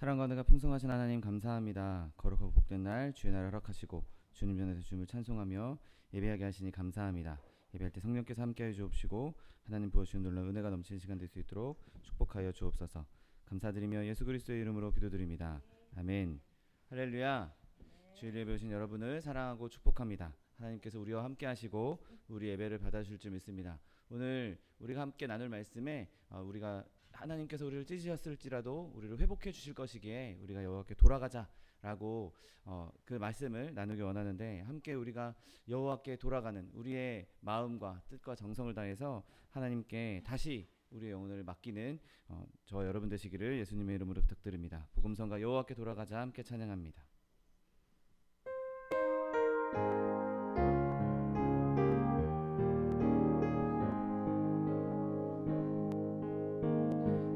사랑과 은혜가 풍성하신 하나님 감사합니다. 거룩하고 복된 날 주의 날을 허락하시고 주님 전에서 주님을 찬송하며 예배하게 하시니 감사합니다. 예배할 때 성령께서 함께하여 주옵시고 하나님 부어주신 놀라운 은혜가 넘치는 시간 될 수 있도록 축복하여 주옵소서. 감사드리며 예수 그리스도의 이름으로 기도드립니다. 아멘. 할렐루야. 주일 예배 오신 여러분을 사랑하고 축복합니다. 하나님께서 우리와 함께 하시고 우리 예배를 받아주실 줄 믿습니다. 오늘 우리가 함께 나눌 말씀에 우리가 하나님께서 우리를 찢으셨을지라도 우리를 회복해 주실 것이기에 우리가 여호와께 돌아가자라고 그 말씀을 나누기 원하는데, 함께 우리가 여호와께 돌아가는 우리의 마음과 뜻과 정성을 다해서 하나님께 다시 우리의 영혼을 맡기는 저와 여러분 되시기를 예수님의 이름으로 부탁드립니다. 복음성가 여호와께 돌아가자 함께 찬양합니다.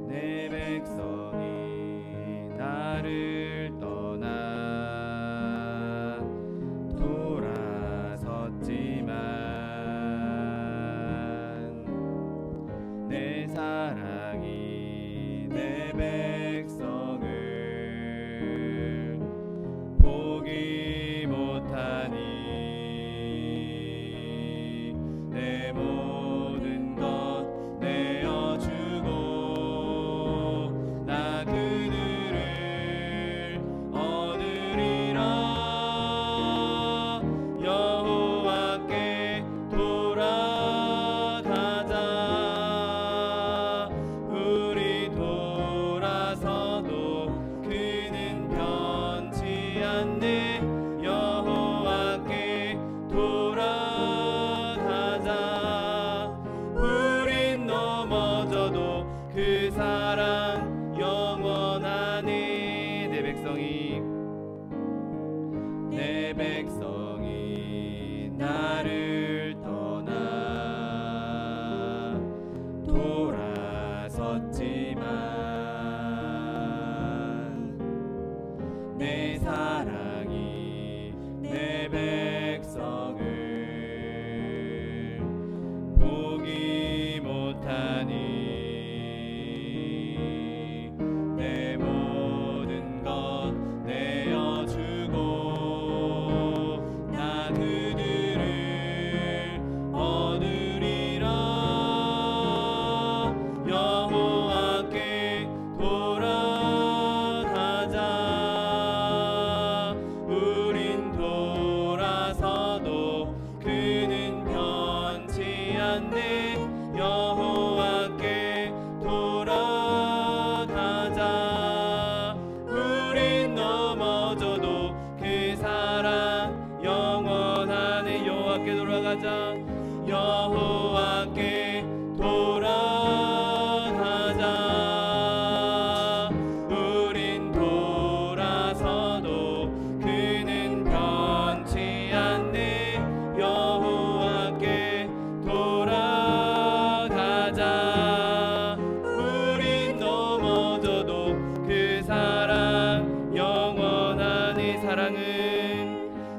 내 백성이 나를 떠나 돌아섰지만 내 사랑이 내 백성을 보기 못하니 내 모든 것 내어주고 나 그들을 얻으리라. 여호와께 돌아가자. 우리 돌아서도 그는 변치 않네. 여호와께 돌아가자. 우린 넘어져도 그 사랑 영원하네. 내 백성이 나를 떠나 돌아섰지만 내 사랑이 내 백성을 보기 못하니 내 모든 것 내어주고 나 그들을 얻으리라. 여호와께 돌아가자. 우린 돌아서도 그는 변치 않네. 여호와께 돌아가자. 우린 넘어져도 그 사랑 영원하네. 여호와께 돌아가자. 여호와께 돌아가자. 우린 돌아서도 그는 변치 않네. 여호와께 돌아가자. 우린 넘어져도 그 사랑 영원하니.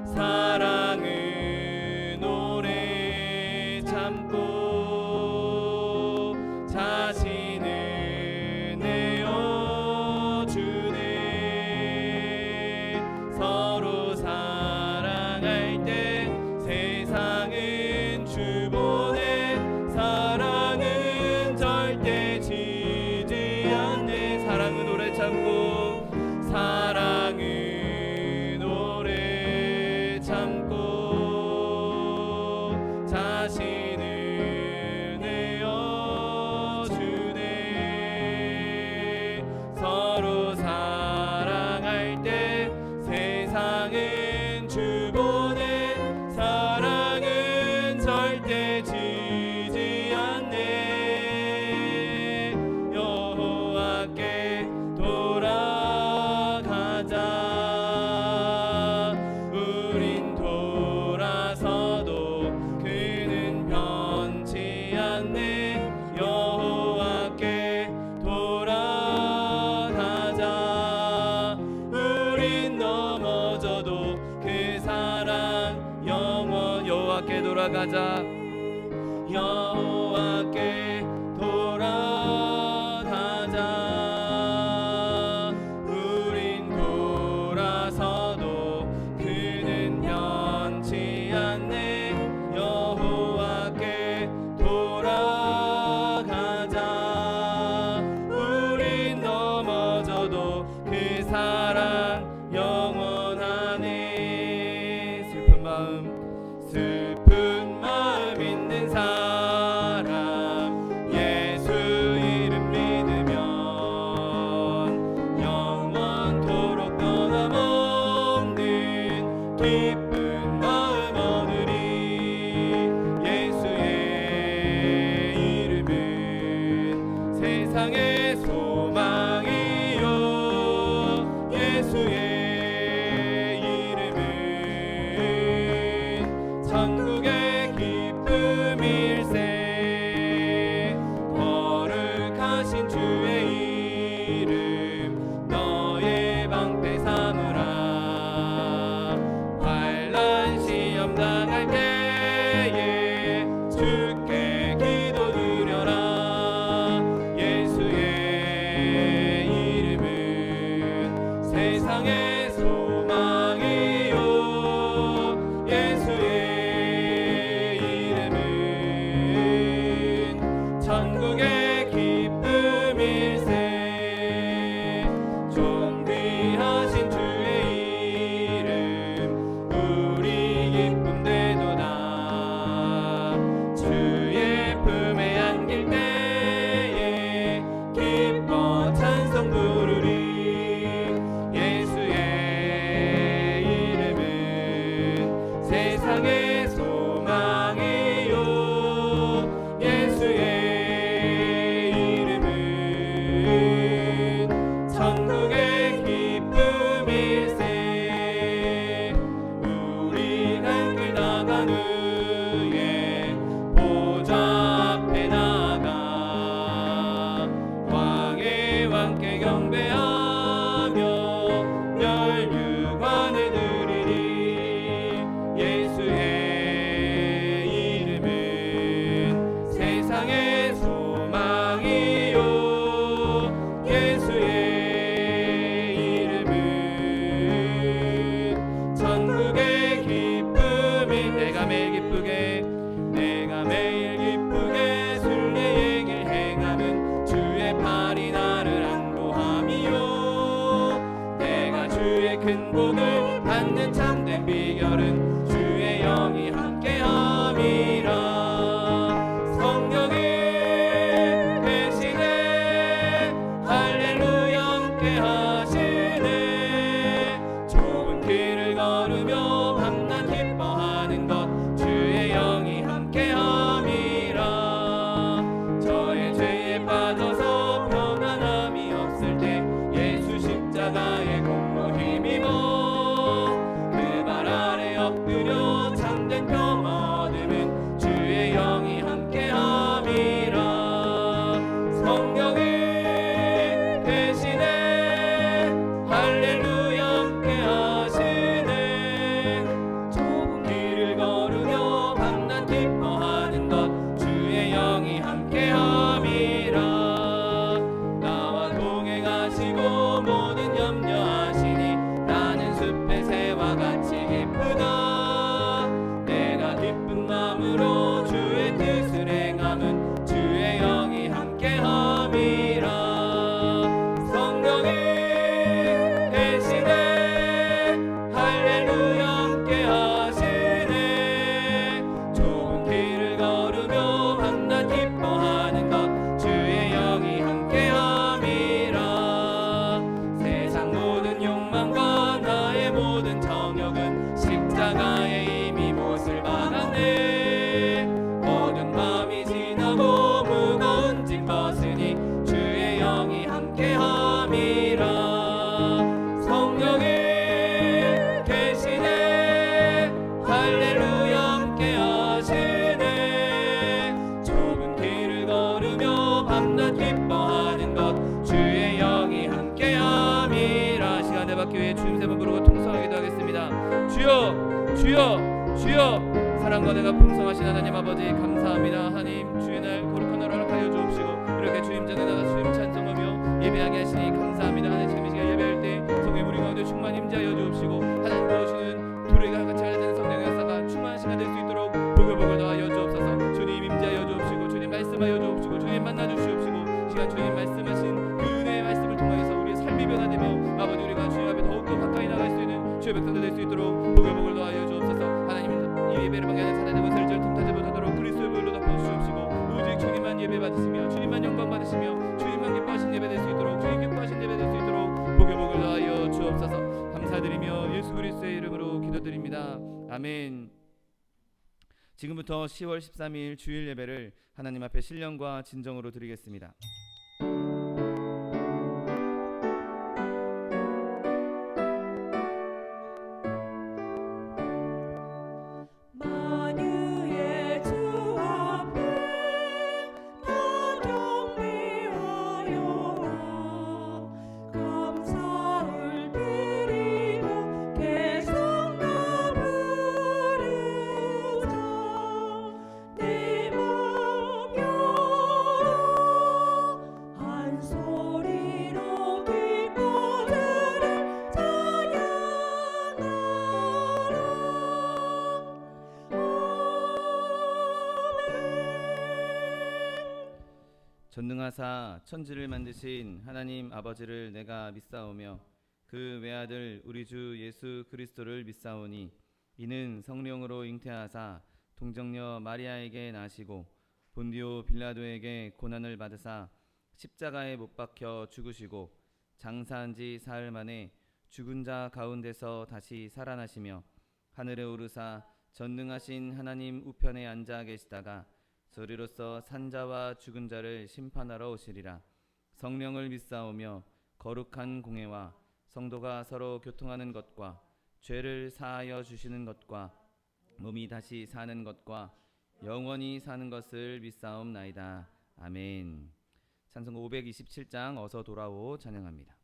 사랑은 오래 참고 자신을 내어주네. 서로 사랑할 때 세상은 주보네. 사랑은 절대 지지 않네. 사랑은 오래 참고 사랑은 오래 참고 자신을 내어주네. 서로 사랑할 때 세상은 주보네. 사랑은 절대 지지 않네. 여호와께 돌아가자. 우린 돌아서도 그는 변치 않네. 여호와께 돌아가자. 우린 넘어져도 그 사랑 영원. 여호와께 돌아가자. 여호와께 돌아가자. 돌아가자. 우린 넘어져도 그 사랑 영원하네. 슬픈 마음 있는 사람 예수 이름 믿으면 영원토록 변함없는 기쁜 마음 얻으리. 예수의 이름은 세상의 소망이요. 예수의 천국의 기쁨일세. 거룩하신 주의 이름 너의 방패 삼으라. 환난 시험 당할 때에 주께 기도 드려라. 예수의 이름은 세상의 소망이요. 예수의 천국의 기쁨일세. 존귀하신 주의 이름 우리 기쁨 되도다. 주의 품에 안길 때에 기뻐 찬송 부르리. 예수의 이름은 세상의 소망이요. 예수의 천국의 기쁨일세. 우리 갈 길 나간 후에 보좌 앞에 나가 왕의 왕께 경배하며 멸류관을 드리리. 예수의 이름은 세상의 소망이요. 예수의 천국의 기쁨이. 내가 매일 기쁘게 순례의 길 행함은 주의 팔이 나를 안보함이요. 내가 주의 큰 복을 받는 참된 비결은 주의 영이 함께함이라. 성령이 계시네. 할렐루야 함께하시네. 좁은 길을 걸으며 밤낮 기뻐하는 것 주의 영이 함께함이라. 저의 죄에 빠져서 평안함이 없을 때 예수 십자가의 공로 힘입어 그 발 아래 엎드려 참된 평화 얻음은 주의 영이 함께함이라. 성령이 계시네. 할렐루야 함께하시네. 좁은 길을 걸으며 밤낮 기뻐하는 것 주의 영이 함께함이라. 나와 동행하시고 모든 염려하시니 나는 숲의 새와 같이 기쁘다. 내가 기쁜 마음으로 주의 뜻을 행함은 주의 영이 함께함이라. 성령이 계시네. 할렐루야 함께하시네. 좁은 길을 걸으며 밤낮 기뻐하는 것 주의 영이 함께함이라. 세상 모든 욕망과 나의 모든 정욕은 십자가에 이미 못을 박았네. 어두운 밤이 지나고 무거운 짐 벗으니 주의 영이 함께함이라. 성령이 계시네. 할렐루야 함께하시네. 좁은 길을 걸으며 밤낮 기뻐하는 것 주의 영이 함께함이라. 시간 내받기 위해 주님 세 번 부르고 통성하기도 하겠습니다. 주여 주여 주여. 사랑과 내가 풍성하신 하나님 아버지 감사합니다. 하나님 주의 날 거룩한 나라를 하여 주옵시고 이렇게 주님 전에 나가 주님 찬송하며 예배하게 하시니 감사합니다. 하나님 지금 이 시간 예배할 때 성령 우리 가운데 충만 임재하여 주옵시고 하나님 부어주시는 불의가 같이 하나 되는 성령의 역사가 충만한 시간 될 수 있도록 보글보글 더하여 주옵소서. 주님 임재하여 주옵시고 말씀하여 주옵시고 주님 만나 주시옵시고 시간 주님 말씀하신 그 은혜의 말씀을 통하여서 우리의 삶이 변화되며 아버지 우리가 주님 앞에 더욱더 가까이 나갈 수 있는 주의 백성들 될 수 있도록 복의 복을 더하여 주옵소서. 하나님 이 예배를 방해하는 사단의 것을 틈타지 못하도록 그리스도의 보혈로 덮어주시옵시고 오직 주님만 예배 받으시며 주님만 영광 받으시며 주님만 기뻐하신 예배 될 수 있도록 주님 기뻐하신 예배 될 수 있도록 복의 복을 더하여 주옵소서. 감사드리며 예수 그리스도의 이름으로 기도드립니다. 아멘. 지금부터 10월 13일 주일 예배를 하나님 앞에 신령과 진정으로 드리겠습니다. 전능하사 천지를 만드신 하나님 아버지를 내가 믿사오며 그 외아들 우리 주 예수 그리스도를 믿사오니 이는 성령으로 잉태하사 동정녀 마리아에게 나시고 본디오 빌라도에게 고난을 받으사 십자가에 못 박혀 죽으시고 장사한 지 사흘 만에 죽은 자 가운데서 다시 살아나시며 하늘에 오르사 전능하신 하나님 우편에 앉아 계시다가 저리로서 산자와 죽은 자를 심판하러 오시리라. 성령을 믿사오며 거룩한 공회와 성도가 서로 교통하는 것과 죄를 사하여 주시는 것과 몸이 다시 사는 것과 영원히 사는 것을 믿사옵나이다. 아멘. 찬송가 527장 어서 돌아오 찬양합니다.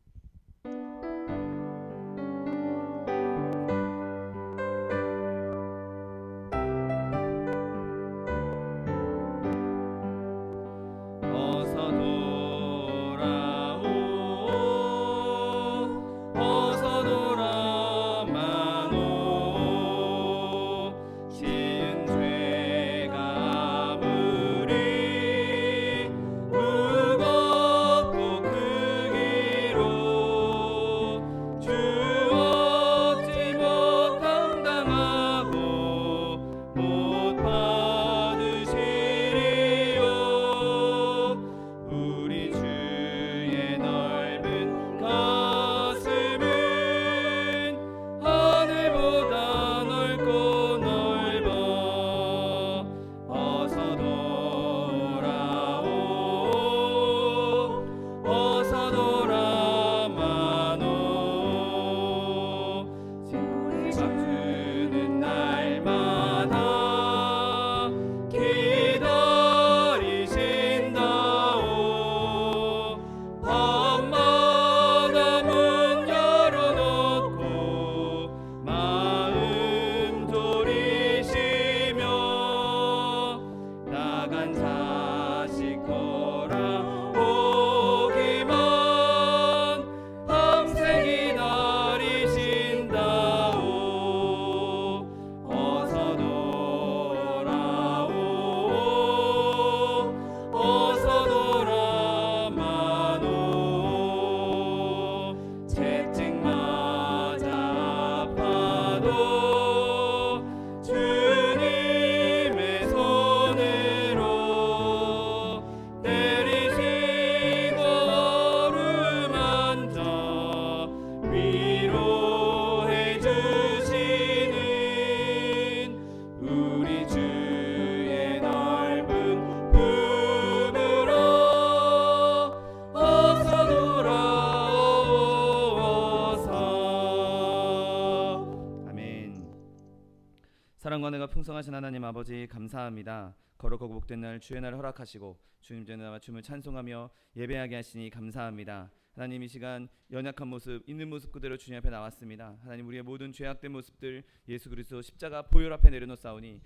사랑과 은혜가 풍성하신 하나님 아버지 감사합니다. 거룩하고 복된 날 주의 날을 허락하시고 주님 전에 나와 춤을 찬송하며 예배하게 하시니 감사합니다. 하나님 이 시간 연약한 모습 있는 모습 그대로 주님 앞에 나왔습니다. 하나님 우리의 모든 죄악된 모습들 예수 그리스도 십자가 보혈 앞에 내려놓사오니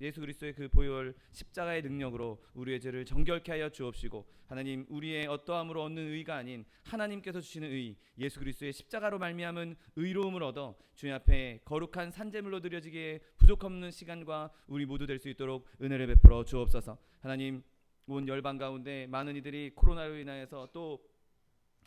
예수 그리스도의 그 보혈 십자가의 능력으로 우리의 죄를 정결케 하여 주옵시고 하나님 우리의 어떠함으로 얻는 의가 아닌 하나님께서 주시는 의 예수 그리스도의 십자가로 말미암은 의로움을 얻어 주님 앞에 거룩한 산제물로 드려지기에 부족없는 시간과 우리 모두 될 수 있도록 은혜를 베풀어 주옵소서. 하나님 온 열방 가운데 많은 이들이 코로나로 인하여서 또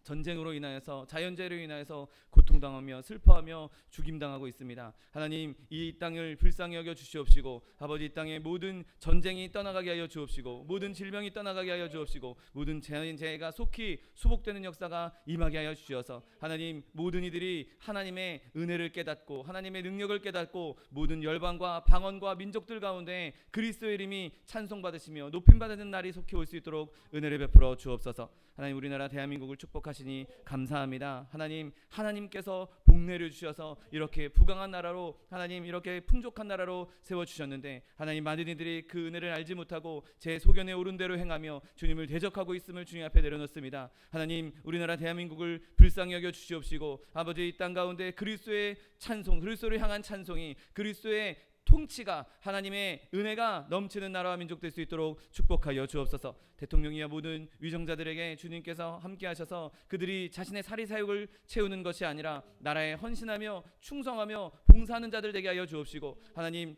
전쟁으로 인하여서 자연재해로 인하여서 고통당하며 슬퍼하며 죽임당하고 있습니다. 하나님, 이 땅을 불쌍히 여겨 주시옵시고, 아버지, 이 땅의 모든 전쟁이 떠나가게 하여 주옵시고, 모든 질병이 떠나가게 하여 주옵시고, 모든 자연재해가 속히 수복되는 역사가 임하게 하여 주시어서 하나님, 모든 이들이 하나님의 은혜를 깨닫고 하나님의 능력을 깨닫고 모든 열방과 방언과 민족들 가운데 그리스도의 이름이 찬송받으시며 높임받는 날이 속히 올 수 있도록 은혜를 베풀어 주옵소서. 하나님, 우리나라 대한민국을 축복하시니 감사합니다. 하나님, 하나님께서 복내를 주셔서 이렇게 부강한 나라로, 하나님 이렇게 풍족한 나라로 세워주셨는데, 하나님 많은 이들이 그 은혜를 알지 못하고 제 소견에 오른 대로 행하며 주님을 대적하고 있음을 주님 앞에 내려놓습니다. 하나님, 우리나라 대한민국을 불쌍히 여겨 주시옵시고, 아버지, 이 땅 가운데 그리스도의 찬송, 그리스도를 향한 찬송이, 그리스도의 통치가, 하나님의 은혜가 넘치는 나라와 민족 될 수 있도록 축복하여 주옵소서. 대통령이야 모든 위정자들에게 주님께서 함께 하셔서 그들이 자신의 사리사욕을 채우는 것이 아니라 나라에 헌신하며 충성하며 봉사하는 자들 되게 하여 주옵시고, 하나님,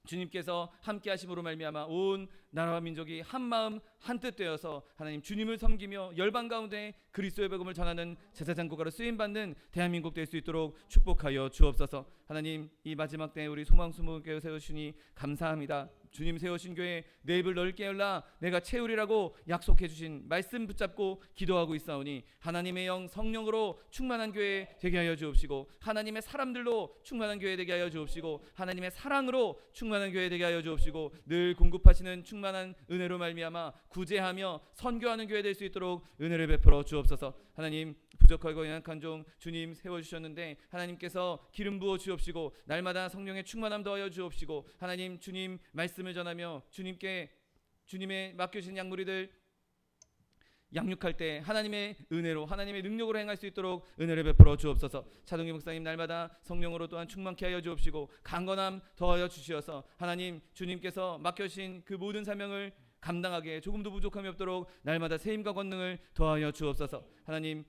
주님께서 함께 하심으로 말미암아 온 나라와 민족이 한 마음 한 뜻 되어서 하나님 주님을 섬기며 열방 가운데 그리스도의 복음을 전하는 제사장국가로 쓰임받는 대한민국 될 수 있도록 축복하여 주옵소서. 하나님, 이 마지막 때에 우리 소망수목교회 세우시니 감사합니다. 주님 세우신 교회 내 입을 넓게 열라 내가 채우리라고 약속해 주신 말씀 붙잡고 기도하고 있사오니, 하나님의 영 성령으로 충만한 교회 되게 하여 주옵시고, 하나님의 사람들로 충만한 교회 되게 하여 주옵시고, 하나님의 사랑으로 충만한 교회 되게 하여 주옵시고, 늘 공급하시는 충만한 은혜로 말미암아 구제하며 선교하는 교회 될 수 있도록 은혜를 베풀어 주옵소서. 하나님, 부족하고 연약한 종 주님 세워주셨는데 하나님께서 기름 부어 주옵시고, 날마다 성령의 충만함 더하여 주옵시고, 하나님 주님 말씀을 전하며 주님의 맡겨주신 양무리들 양육할 때 하나님의 은혜로 하나님의 능력으로 행할 수 있도록 은혜를 베풀어 주옵소서. 차동기 목사님 날마다 성령으로 또한 충만케 하여 주옵시고 강건함 더하여 주시어서 하나님 주님께서 맡겨주신 그 모든 사명을 감당하게 조금도 부족함이 없도록 날마다 세임과 권능을 더하여 주옵소서. 하나님,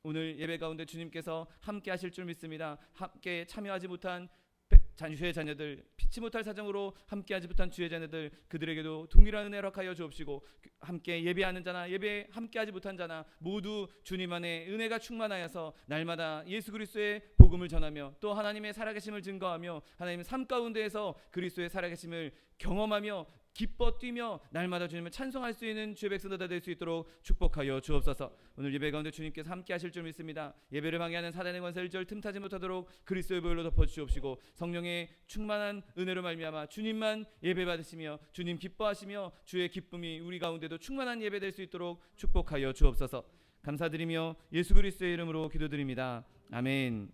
오늘 예배 가운데 주님께서 함께 하실 줄 믿습니다. 함께 참여하지 못한 주의 자녀들, 피치 못할 사정으로 함께하지 못한 주의 자녀들, 그들에게도 동일한 은혜를 허락하여 주옵시고, 함께 예배하는 자나 예배 함께하지 못한 자나 모두 주님 안에 은혜가 충만하여서 날마다 예수 그리스도의 복음을 전하며 또 하나님의 살아계심을 증거하며 하나님의 삶 가운데에서 그리스도의 살아계심을 경험하며 기뻐 뛰며 날마다 주님을 찬송할 수 있는 주의 백성들 될 수 있도록 축복하여 주옵소서. 오늘 예배 가운데 주님께서 함께 하실 줄 믿습니다. 예배를 방해하는 사단의 권세를 절 틈타지 못하도록 그리스도의 보혈로 덮어주시옵시고, 성령의 충만한 은혜로 말미암아 주님만 예배 받으시며 주님 기뻐하시며 주의 기쁨이 우리 가운데도 충만한 예배 될 수 있도록 축복하여 주옵소서. 감사드리며 예수 그리스도의 이름으로 기도드립니다. 아멘.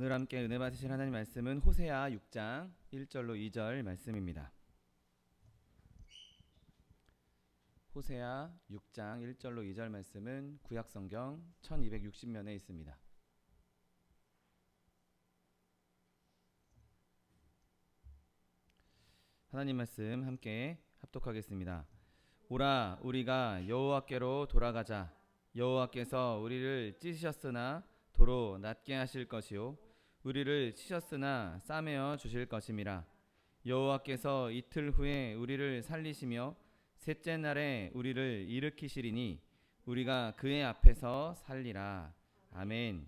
오늘 함께 은혜 받으실 하나님 말씀은 호세아 6장 1절로 2절 말씀입니다. 호세아 6장 1절로 2절 말씀은 구약성경 1260면에 있습니다. 하나님 말씀 함께 합독하겠습니다. 오라 우리가 여호와께로 돌아가자. 여호와께서 우리를 찢으셨으나 도로 낫게 하실 것이요 우리를 치셨으나 싸매어 주실 것임이라. 여호와께서 이틀 후에 우리를 살리시며 셋째 날에 우리를 일으키시리니 우리가 그의 앞에서 살리라. 아멘.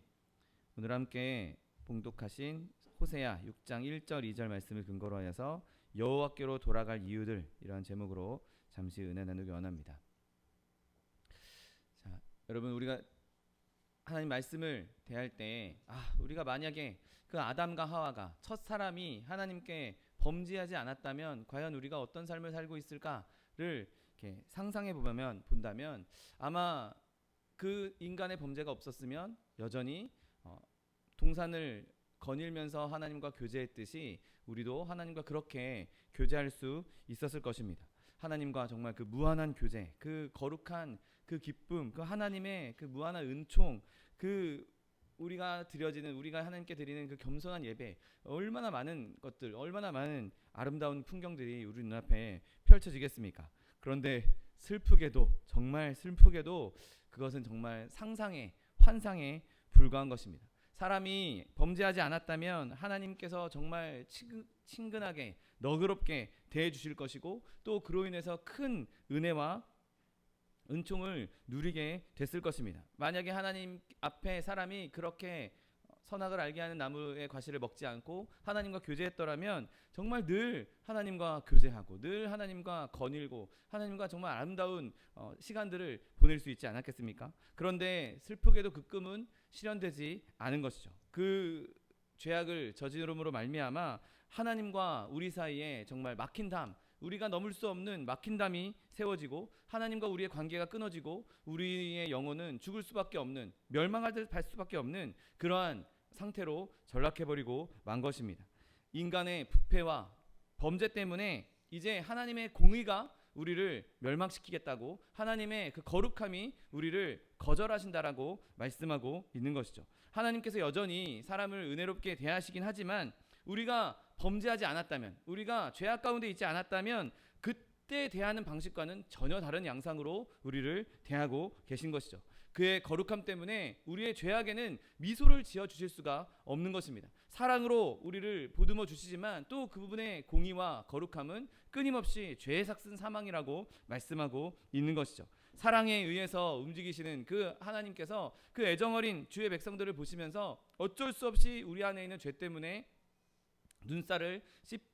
오늘 함께 봉독하신 호세아 6장 1절 2절 말씀을 근거로 하여서 여호와께로 돌아갈 이유들, 이러한 제목으로 잠시 은혜 나누기 원합니다. 자, 여러분, 우리가 하나님 말씀을 대할 때 우리가 만약에 그 아담과 하와가 첫 사람이 하나님께 범죄하지 않았다면 과연 우리가 어떤 삶을 살고 있을까를 이렇게 상상해 본다면 아마 그 인간의 범죄가 없었으면 여전히 동산을 거닐면서 하나님과 교제했듯이 우리도 하나님과 그렇게 교제할 수 있었을 것입니다. 하나님과 정말 그 무한한 교제, 그 거룩한 그 기쁨, 그 하나님의 그 무한한 은총, 그 우리가 하나님께 드리는 그 겸손한 예배, 얼마나 많은 것들, 얼마나 많은 아름다운 풍경들이 우리 눈앞에 펼쳐지겠습니까? 그런데 정말 슬프게도 그것은 정말 상상의, 환상에 불과한 것입니다. 사람이 범죄하지 않았다면 하나님께서 정말 친근하게 너그럽게 대해 주실 것이고, 또 그로 인해서 큰 은혜와 은총을 누리게 됐을 것입니다. 만약에 하나님 앞에 사람이 그렇게 선악을 알게 하는 나무의 과실을 먹지 않고 하나님과 교제했더라면 정말 늘 하나님과 교제하고 늘 하나님과 거닐고 하나님과 정말 아름다운 시간들을 보낼 수 있지 않았겠습니까? 그런데 슬프게도 그 꿈은 실현되지 않은 것이죠. 그 죄악을 저지름으로 말미암아 하나님과 우리 사이에 정말 막힌 담, 우리가 넘을 수 없는 막힌 담이 세워지고 하나님과 우리의 관계가 끊어지고 우리의 영혼은 죽을 수밖에 없는, 멸망할 수밖에 없는 그러한 상태로 전락해버리고 만 것입니다. 인간의 부패와 범죄 때문에 이제 하나님의 공의가 우리를 멸망시키겠다고, 하나님의 그 거룩함이 우리를 거절하신다라고 말씀하고 있는 것이죠. 하나님께서 여전히 사람을 은혜롭게 대하시긴 하지만 우리가 범죄하지 않았다면, 우리가 죄악 가운데 있지 않았다면 그때 대하는 방식과는 전혀 다른 양상으로 우리를 대하고 계신 것이죠. 그의 거룩함 때문에 우리의 죄악에는 미소를 지어주실 수가 없는 것입니다. 사랑으로 우리를 보듬어 주시지만 또 그 부분의 공의와 거룩함은 끊임없이 죄에 삭슨 사망이라고 말씀하고 있는 것이죠. 사랑에 의해서 움직이시는 그 하나님께서 그 애정어린 주의 백성들을 보시면서 어쩔 수 없이 우리 안에 있는 죄 때문에 눈살을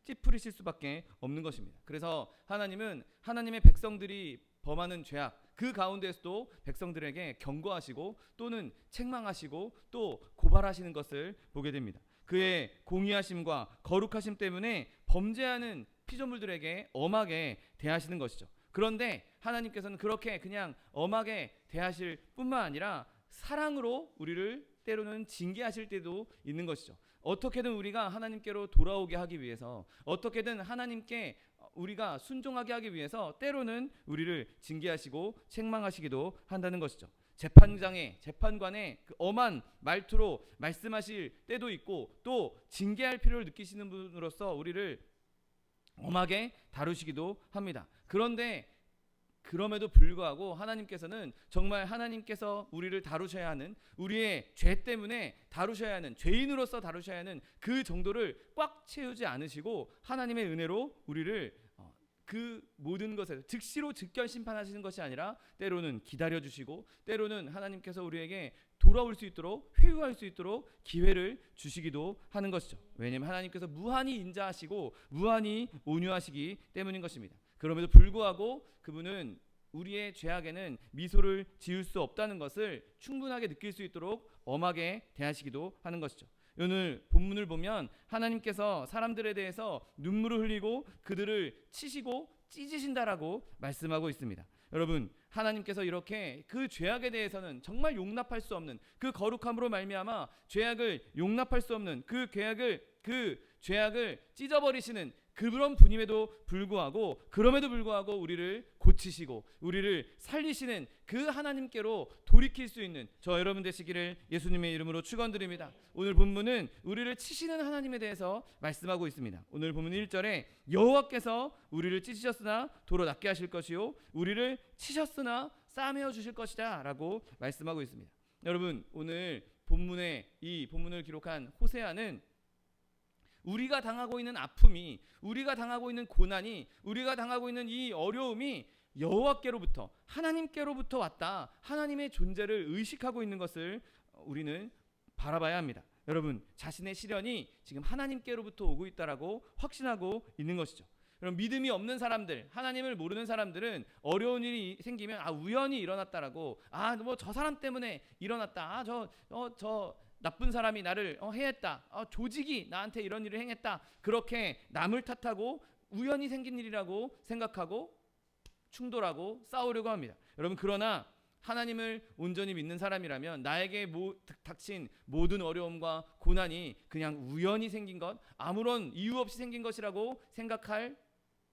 찌푸리실 수밖에 없는 것입니다. 그래서 하나님은 하나님의 백성들이 범하는 죄악, 그 가운데서도 백성들에게 경고하시고 또는 책망하시고 또 고발하시는 것을 보게 됩니다. 그의 공의하심과 거룩하심 때문에 범죄하는 피조물들에게 엄하게 대하시는 것이죠. 그런데 하나님께서는 그렇게 그냥 엄하게 대하실 뿐만 아니라 사랑으로 우리를 때로는 징계하실 때도 있는 것이죠. 어떻게든 우리가 하나님께로 돌아오게 하기 위해서, 어떻게든 하나님께 우리가 순종하게 하기 위해서 때로는 우리를 징계하시고 책망하시기도 한다는 것이죠. 재판관의 그 엄한 말투로 말씀하실 때도 있고 또 징계할 필요를 느끼시는 분으로서 우리를 엄하게 다루시기도 합니다. 그런데 그럼에도 불구하고 하나님께서는 정말 하나님께서 우리를 다루셔야 하는, 우리의 죄 때문에 다루셔야 하는, 죄인으로서 다루셔야 하는 그 정도를 꽉 채우지 않으시고 하나님의 은혜로 우리를 그 모든 것에 즉시로 즉결 심판하시는 것이 아니라 때로는 기다려주시고 때로는 하나님께서 우리에게 돌아올 수 있도록, 회유할 수 있도록 기회를 주시기도 하는 것이죠. 왜냐하면 하나님께서 무한히 인자하시고 무한히 온유하시기 때문인 것입니다. 그럼에도 불구하고 그분은 우리의 죄악에는 미소를 지을 수 없다는 것을 충분하게 느낄 수 있도록 엄하게 대하시기도 하는 것이죠. 오늘 본문을 보면 하나님께서 사람들에 대해서 눈물을 흘리고 그들을 치시고 찢으신다라고 말씀하고 있습니다. 여러분, 하나님께서 이렇게 그 죄악에 대해서는 정말 용납할 수 없는, 그 거룩함으로 말미암아 죄악을 용납할 수 없는 그 죄악을 찢어버리시는 그런 분임에도 불구하고, 그럼에도 불구하고 우리를 고치시고 우리를 살리시는 그 하나님께로 돌이킬 수 있는 저 여러분 되시기를 예수님의 이름으로 축원드립니다. 오늘 본문은 우리를 치시는 하나님에 대해서 말씀하고 있습니다. 오늘 본문 1절에 여호와께서 우리를 찢으셨으나 도로 낫게 하실 것이요 우리를 치셨으나 싸매어 주실 것이다 라고 말씀하고 있습니다. 여러분, 오늘 이 본문을 기록한 호세아는 우리가 당하고 있는 아픔이, 우리가 당하고 있는 고난이, 우리가 당하고 있는 이 어려움이 여호와께로부터, 하나님께로부터 왔다, 하나님의 존재를 의식하고 있는 것을 우리는 바라봐야 합니다. 여러분, 자신의 시련이 지금 하나님께로부터 오고 있다라고 확신하고 있는 것이죠. 그럼 믿음이 없는 사람들, 하나님을 모르는 사람들은 어려운 일이 생기면 우연히 일어났다라고, 뭐 저 사람 때문에 일어났다, 저 나쁜 사람이 나를 해했다, 조직이 나한테 이런 일을 행했다, 그렇게 남을 탓하고 우연히 생긴 일이라고 생각하고 충돌하고 싸우려고 합니다. 여러분, 그러나 하나님을 온전히 믿는 사람이라면 나에게 닥친 모든 어려움과 고난이 그냥 우연히 생긴 것, 아무런 이유 없이 생긴 것이라고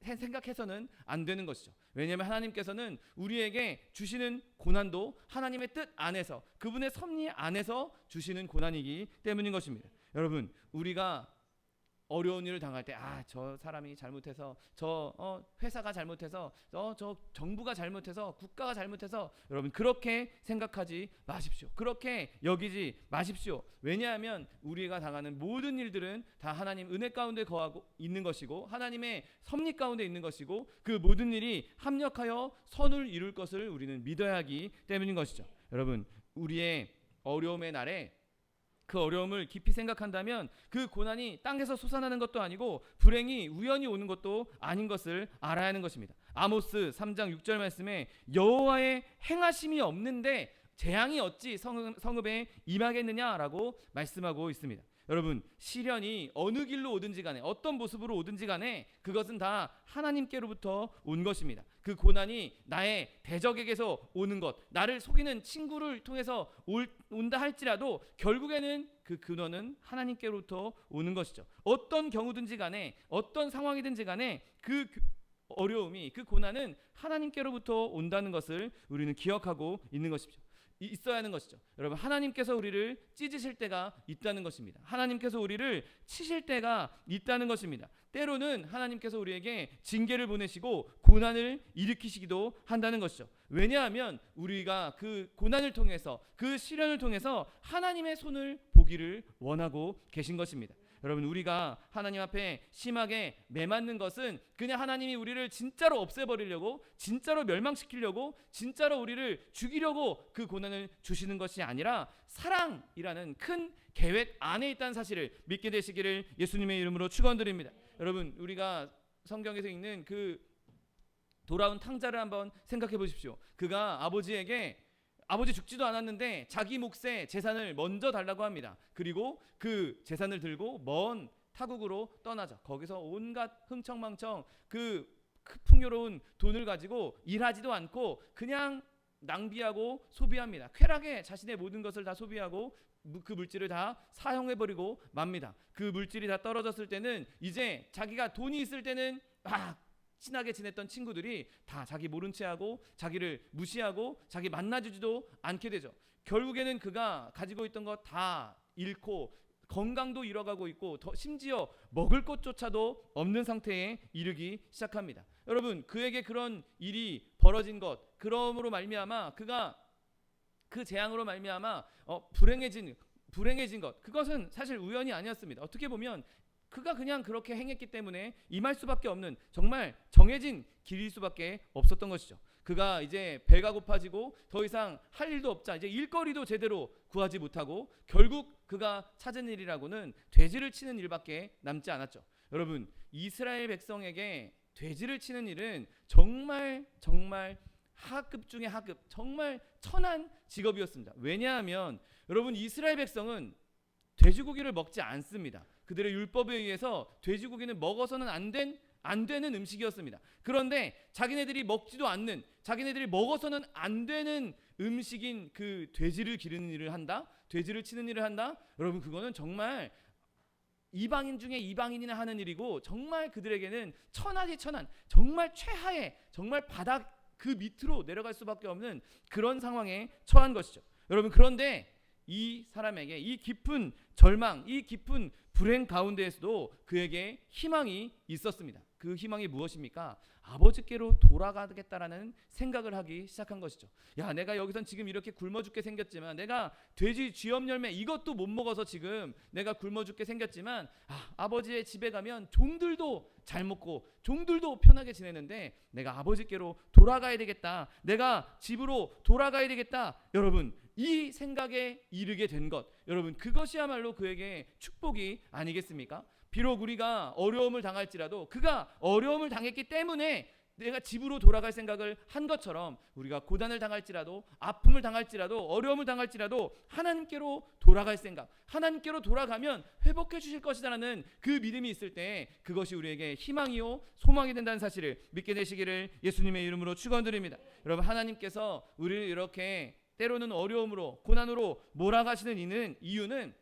생각해서는 안 되는 것이죠. 왜냐하면 하나님께서는 우리에게 주시는 고난도 하나님의 뜻 안에서, 그분의 섭리 안에서 주시는 고난이기 때문인 것입니다. 여러분, 우리가 어려운 일을 당할 때 저 사람이 잘못해서, 저 회사가 잘못해서, 저 정부가 잘못해서, 국가가 잘못해서, 여러분 그렇게 생각하지 마십시오. 그렇게 여기지 마십시오. 왜냐하면 우리가 당하는 모든 일들은 다 하나님 은혜 가운데 거하고 있는 것이고 하나님의 섭리 가운데 있는 것이고, 그 모든 일이 합력하여 선을 이룰 것을 우리는 믿어야 하기 때문인 것이죠. 여러분, 우리의 어려움의 날에 그 어려움을 깊이 생각한다면 그 고난이 땅에서 솟아나는 것도 아니고 불행이 우연히 오는 것도 아닌 것을 알아야 하는 것입니다. 아모스 3장 6절 말씀에 여호와의 행하심이 없는데 재앙이 어찌 성읍에 임하겠느냐라고 말씀하고 있습니다. 여러분, 시련이 어느 길로 오든지 간에, 어떤 모습으로 오든지 간에 그것은 다 하나님께로부터 온 것입니다. 그 고난이 나의 대적에게서 오는 것, 나를 속이는 친구를 통해서 온다 할지라도 결국에는 그 근원은 하나님께로부터 오는 것이죠. 어떤 경우든지 간에, 어떤 상황이든지 간에 그 어려움이, 그 고난은 하나님께로부터 온다는 것을 우리는 기억하고 있어야 하는 것이죠. 여러분, 하나님께서 우리를 찢으실 때가 있다는 것입니다. 하나님께서 우리를 치실 때가 있다는 것입니다. 때로는 하나님께서 우리에게 징계를 보내시고 고난을 일으키시기도 한다는 것이죠. 왜냐하면 우리가 그 고난을 통해서, 그 시련을 통해서 하나님의 손을 보기를 원하고 계신 것입니다. 여러분, 우리가 하나님 앞에 심하게 매맞는 것은 그냥 하나님이 우리를 진짜로 없애버리려고, 진짜로 멸망시키려고, 진짜로 우리를 죽이려고 그 고난을 주시는 것이 아니라 사랑이라는 큰 계획 안에 있다는 사실을 믿게 되시기를 예수님의 이름으로 축원드립니다. 여러분, 우리가 성경에서 읽는 그 돌아온 탕자를 한번 생각해 보십시오. 그가 아버지 죽지도 않았는데 자기 몫의 재산을 먼저 달라고 합니다. 그리고 그 재산을 들고 먼 타국으로 떠나죠. 거기서 온갖 흥청망청 그 풍요로운 돈을 가지고 일하지도 않고 그냥 낭비하고 소비합니다. 쾌락에 자신의 모든 것을 다 소비하고 그 물질을 다 사용해버리고 맙니다. 그 물질이 다 떨어졌을 때는 이제 자기가 돈이 있을 때는 친하게 지냈던 친구들이 다 자기 모른 체하고 자기를 무시하고 자기 만나주지도 않게 되죠. 결국에는 그가 가지고 있던 것 다 잃고 건강도 잃어가고 있고 심지어 먹을 것조차도 없는 상태에 이르기 시작합니다. 여러분, 그에게 그런 일이 벌어진 것, 그러므로 말미암아 그가 그 재앙으로 말미암아 불행해진 것, 그것은 사실 우연이 아니었습니다. 어떻게 보면 그가 그냥 그렇게 행했기 때문에 임할 수밖에 없는 정말 정해진 길일 수밖에 없었던 것이죠. 그가 이제 배가 고파지고 더 이상 할 일도 없자 이제 일거리도 제대로 구하지 못하고 결국 그가 찾은 일이라고는 돼지를 치는 일밖에 남지 않았죠. 여러분, 이스라엘 백성에게 돼지를 치는 일은 정말 하급 중에 하급, 정말 천한 직업이었습니다. 왜냐하면 여러분, 이스라엘 백성은 돼지고기를 먹지 않습니다. 그들의 율법에 의해서 돼지고기는 먹어서는 안 된 안 되는 음식이었습니다. 그런데 자기네들이 먹지도 않는, 자기네들이 먹어서는 안 되는 음식인 그 돼지를 기르는 일을 한다, 돼지를 치는 일을 한다. 여러분, 그거는 정말 이방인 중에 이방인이나 하는 일이고, 정말 그들에게는 천하지 천한, 정말 최하의, 정말 바닥 그 밑으로 내려갈 수밖에 없는 그런 상황에 처한 것이죠. 여러분, 그런데 이 사람에게 이 깊은 절망, 이 깊은 불행 가운데에서도 그에게 희망이 있었습니다. 그 희망이 무엇입니까? 아버지께로 돌아가겠다라는 생각을 하기 시작한 것이죠. 야, 내가 여기선 지금 이렇게 굶어 죽게 생겼지만, 내가 돼지 쥐염 열매 이것도 못 먹어서 지금 내가 굶어 죽게 생겼지만, 아버지의 집에 가면 종들도 잘 먹고 종들도 편하게 지내는데 내가 아버지께로 돌아가야 되겠다, 내가 집으로 돌아가야 되겠다. 여러분, 이 생각에 이르게 된 것, 여러분, 그것이야말로 그에게 축복이 아니겠습니까? 비록 우리가 어려움을 당할지라도, 그가 어려움을 당했기 때문에 내가 집으로 돌아갈 생각을 한 것처럼, 우리가 고난을 당할지라도, 아픔을 당할지라도, 어려움을 당할지라도 하나님께로 돌아갈 생각, 하나님께로 돌아가면 회복해 주실 것이라는 그 믿음이 있을 때 그것이 우리에게 희망이요 소망이 된다는 사실을 믿게 되시기를 예수님의 이름으로 축원드립니다. 여러분, 하나님께서 우리를 이렇게 때로는 어려움으로, 고난으로 몰아가시는 이유는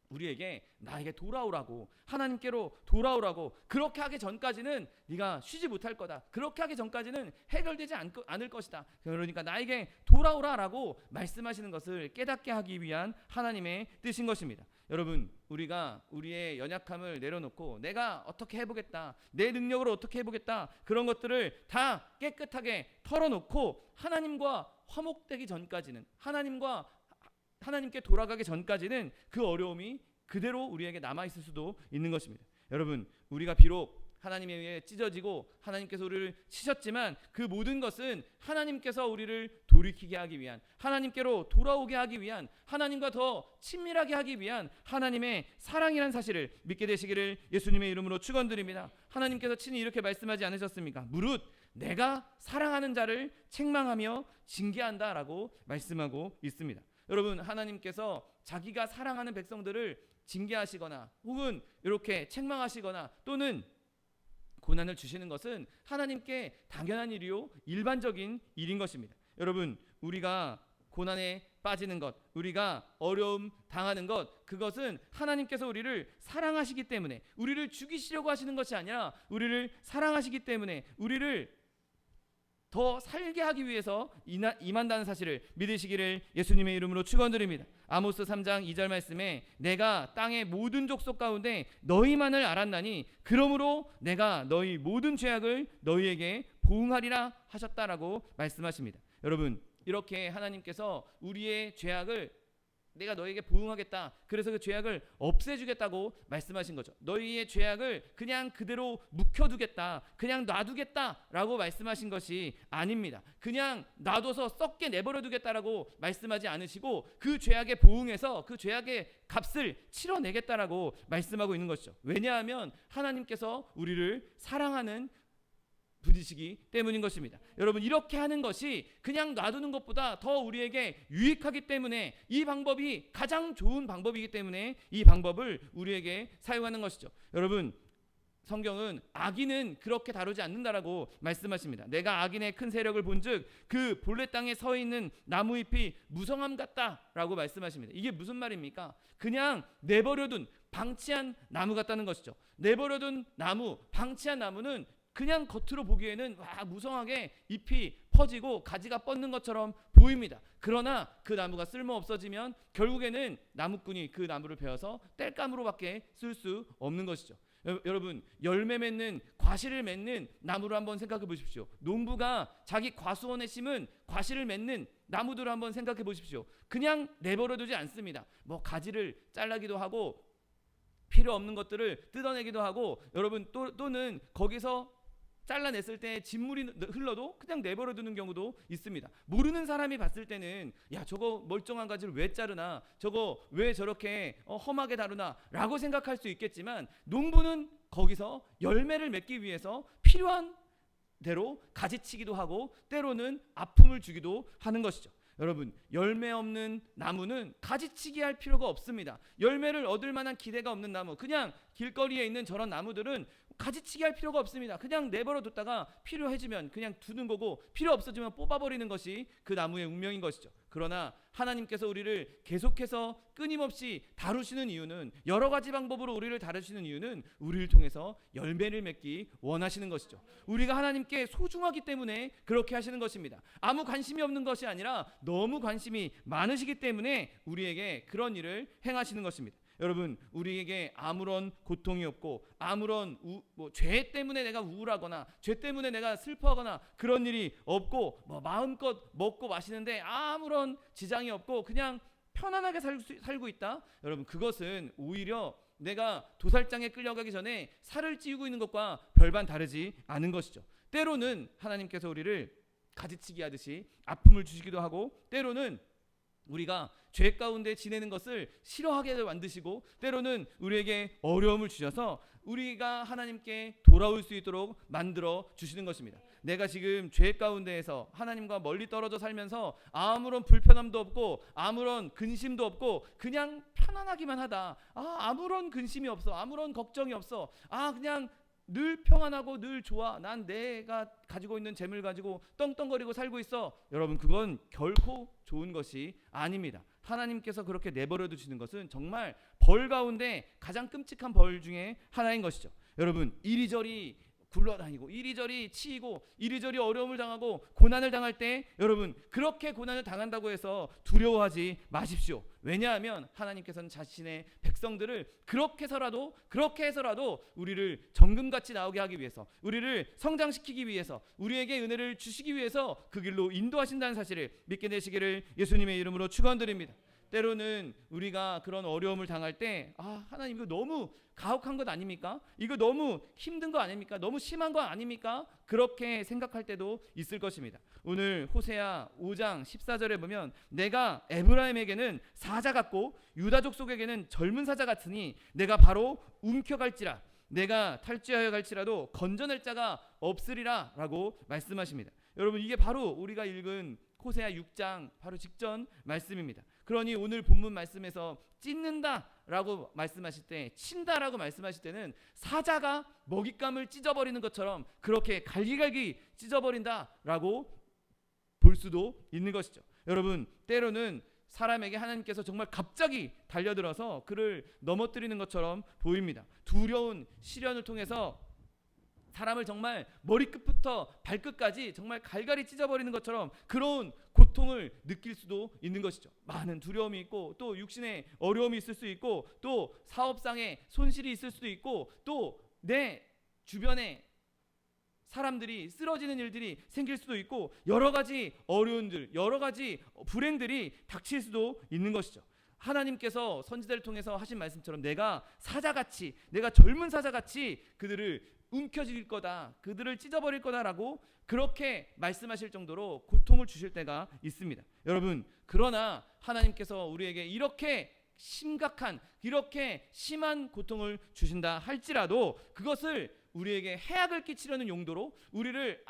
우리에게 나에게 돌아오라고, 하나님께로 돌아오라고, 그렇게 하기 전까지는 네가 쉬지 못할 거다, 그렇게 하기 전까지는 해결되지 않을 것이다, 그러니까 나에게 돌아오라라고 말씀하시는 것을 깨닫게 하기 위한 하나님의 뜻인 것입니다. 여러분, 우리가 우리의 연약함을 내려놓고 내가 어떻게 해보겠다, 내 능력으로 어떻게 해보겠다, 그런 것들을 다 깨끗하게 털어놓고 하나님과 화목되기 전까지는, 하나님께 돌아가기 전까지는 그 어려움이 그대로 우리에게 남아있을 수도 있는 것입니다. 여러분, 우리가 비록 하나님에 의해 찢어지고 하나님께서 우리를 치셨지만 그 모든 것은 하나님께서 우리를 돌이키게 하기 위한, 하나님께로 돌아오게 하기 위한, 하나님과 더 친밀하게 하기 위한 하나님의 사랑이라는 사실을 믿게 되시기를 예수님의 이름으로 축원드립니다. 하나님께서 친히 이렇게 말씀하지 않으셨습니까? 무릇 내가 사랑하는 자를 책망하며 징계한다라고 말씀하고 있습니다. 여러분, 하나님께서 자기가 사랑하는 백성들을 징계하시거나 혹은 이렇게 책망하시거나 또는 고난을 주시는 것은 하나님께 당연한 일이요 일반적인 일인 것입니다. 여러분, 우리가 고난에 빠지는 것, 우리가 어려움 당하는 것, 그것은 하나님께서 우리를 사랑하시기 때문에, 우리를 죽이시려고 하시는 것이 아니라 우리를 사랑하시기 때문에 우리를 더 살게 하기 위해서 임한다는 사실을 믿으시기를 예수님의 이름으로 축원드립니다. 아모스 3장 2절 말씀에 내가 땅의 모든 족속 가운데 너희만을 알았나니 그러므로 내가 너희 모든 죄악을 너희에게 보응하리라 하셨다라고 말씀하십니다. 여러분, 이렇게 하나님께서 우리의 죄악을 내가 너에게 보응하겠다, 그래서 그 죄악을 없애주겠다고 말씀하신 거죠. 너희의 죄악을 그냥 그대로 묵혀두겠다, 그냥 놔두겠다라고 말씀하신 것이 아닙니다. 그냥 놔둬서 썩게 내버려두겠다라고 말씀하지 않으시고 그 죄악에 보응해서 그 죄악의 값을 치러내겠다라고 말씀하고 있는 것이죠. 왜냐하면 하나님께서 우리를 사랑하는 분이시기 때문인 것입니다. 여러분, 이렇게 하는 것이 그냥 놔두는 것보다 더 우리에게 유익하기 때문에, 이 방법이 가장 좋은 방법이기 때문에 이 방법을 우리에게 사용하는 것이죠. 여러분, 성경은 악인은 그렇게 다루지 않는다라고 말씀하십니다. 내가 악인의 큰 세력을 본즉 그 본래 땅에 서 있는 나무잎이 무성함 같다라고 말씀하십니다. 이게 무슨 말입니까? 그냥 내버려둔 방치한 나무 같다는 것이죠. 내버려둔 나무, 방치한 나무는 그냥 겉으로 보기에는 무성하게 잎이 퍼지고 가지가 뻗는 것처럼 보입니다. 그러나 그 나무가 쓸모 없어지면 결국에는 나무꾼이 그 나무를 베어서 땔감으로밖에 쓸 수 없는 것이죠. 여러분, 열매 맺는, 과실을 맺는 나무를 한번 생각해 보십시오. 농부가 자기 과수원에 심은 과실을 맺는 나무들을 한번 생각해 보십시오. 그냥 내버려두지 않습니다. 뭐 가지를 잘라기도 하고 필요 없는 것들을 뜯어내기도 하고, 여러분, 또는 거기서 잘라냈을 때 진물이 흘러도 그냥 내버려두는 경우도 있습니다. 모르는 사람이 봤을 때는 야, 저거 멀쩡한 가지를 왜 자르나, 저거 왜 저렇게 험하게 다루나 라고 생각할 수 있겠지만, 농부는 거기서 열매를 맺기 위해서 필요한 대로 가지치기도 하고 때로는 아픔을 주기도 하는 것이죠. 여러분, 열매 없는 나무는 가지치기 할 필요가 없습니다. 열매를 얻을 만한 기대가 없는 나무, 그냥 길거리에 있는 저런 나무들은 가지치기 할 필요가 없습니다. 그냥 내버려 뒀다가 필요해지면 그냥 두는 거고, 필요 없어지면 뽑아버리는 것이 그 나무의 운명인 것이죠. 그러나 하나님께서 우리를 계속해서 끊임없이 다루시는 이유는, 여러 가지 방법으로 우리를 다루시는 이유는 우리를 통해서 열매를 맺기 원하시는 것이죠. 우리가 하나님께 소중하기 때문에 그렇게 하시는 것입니다. 아무 관심이 없는 것이 아니라 너무 관심이 많으시기 때문에 우리에게 그런 일을 행하시는 것입니다. 여러분, 우리에게 아무런 고통이 없고 아무런 죄 때문에 내가 우울하거나 죄 때문에 내가 슬퍼하거나 그런 일이 없고, 마음껏 먹고 마시는데 아무런 지장이 없고 그냥 편안하게 살고 있다. 여러분, 그것은 오히려 내가 도살장에 끌려가기 전에 살을 찌우고 있는 것과 별반 다르지 않은 것이죠. 때로는 하나님께서 우리를 가지치기 하듯이 아픔을 주시기도 하고, 때로는 우리가 죄 가운데 지내는 것을 싫어하게 만드시고, 때로는 우리에게 어려움을 주셔서 우리가 하나님께 돌아올 수 있도록 만들어 주시는 것입니다. 내가 지금 죄 가운데에서 하나님과 멀리 떨어져 살면서 아무런 불편함도 없고 아무런 근심도 없고 그냥 편안하기만 하다. 아무런 근심이 없어, 아무런 걱정이 없어, 그냥 늘 평안하고 늘 좋아, 난 내가 가지고 있는 재물 가지고 떵떵거리고 살고 있어. 여러분, 그건 결코 좋은 것이 아닙니다. 하나님께서 그렇게 내버려 두시는 것은 정말 벌 가운데 가장 끔찍한 벌 중에 하나인 것이죠. 여러분, 이리저리 굴러다니고 이리저리 치이고 이리저리 어려움을 당하고 고난을 당할 때, 여러분, 그렇게 고난을 당한다고 해서 두려워하지 마십시오. 왜냐하면 하나님께서는 자신의 백성들을 그렇게 해서라도 우리를 정금같이 나오게 하기 위해서, 우리를 성장시키기 위해서, 우리에게 은혜를 주시기 위해서 그 길로 인도하신다는 사실을 믿게 되시기를 예수님의 이름으로 축원드립니다. 때로는 우리가 그런 어려움을 당할 때, 하나님, 이거 너무 가혹한 것 아닙니까? 이거 너무 힘든 거 아닙니까? 너무 심한 거 아닙니까? 그렇게 생각할 때도 있을 것입니다. 오늘 호세아 5장 14절에 보면, 내가 에브라임에게는 사자 같고 유다족 속에게는 젊은 사자 같으니 내가 바로 움켜갈지라, 내가 탈취하여 갈지라도 건져낼 자가 없으리라 라고 말씀하십니다. 여러분, 이게 바로 우리가 읽은 호세아 6장 바로 직전 말씀입니다. 그러니 오늘 본문 말씀에서 찢는다라고 말씀하실 때, 친다라고 말씀하실 때는 사자가 먹잇감을 찢어버리는 것처럼 그렇게 갈기갈기 찢어버린다라고 볼 수도 있는 것이죠. 여러분, 때로는 사람에게 하나님께서 정말 갑자기 달려들어서 그를 넘어뜨리는 것처럼 보입니다. 두려운 시련을 통해서 사람을 정말 머리끝부터 발끝까지 정말 갈갈이 찢어버리는 것처럼 그런 고통을 느낄 수도 있는 것이죠. 많은 두려움이 있고, 또 육신의 어려움이 있을 수 있고, 또 사업상의 손실이 있을 수도 있고, 또 내 주변에 사람들이 쓰러지는 일들이 생길 수도 있고, 여러 가지 어려움들, 여러 가지 불행들이 닥칠 수도 있는 것이죠. 하나님께서 선지자를 통해서 하신 말씀처럼 내가 사자같이, 내가 젊은 사자같이 그들을 움켜쥘 거다, 그들을 찢어버릴 거다라고 그렇게 말씀하실 정도로 고통을 주실 때가 있습니다. 여러분, 그러나 하나님께서 우리에게 이렇게 심각한, 이렇게 심한 고통을 주신다 할지라도 그것을 우리에게 해악을 끼치려는 용도로, 우리를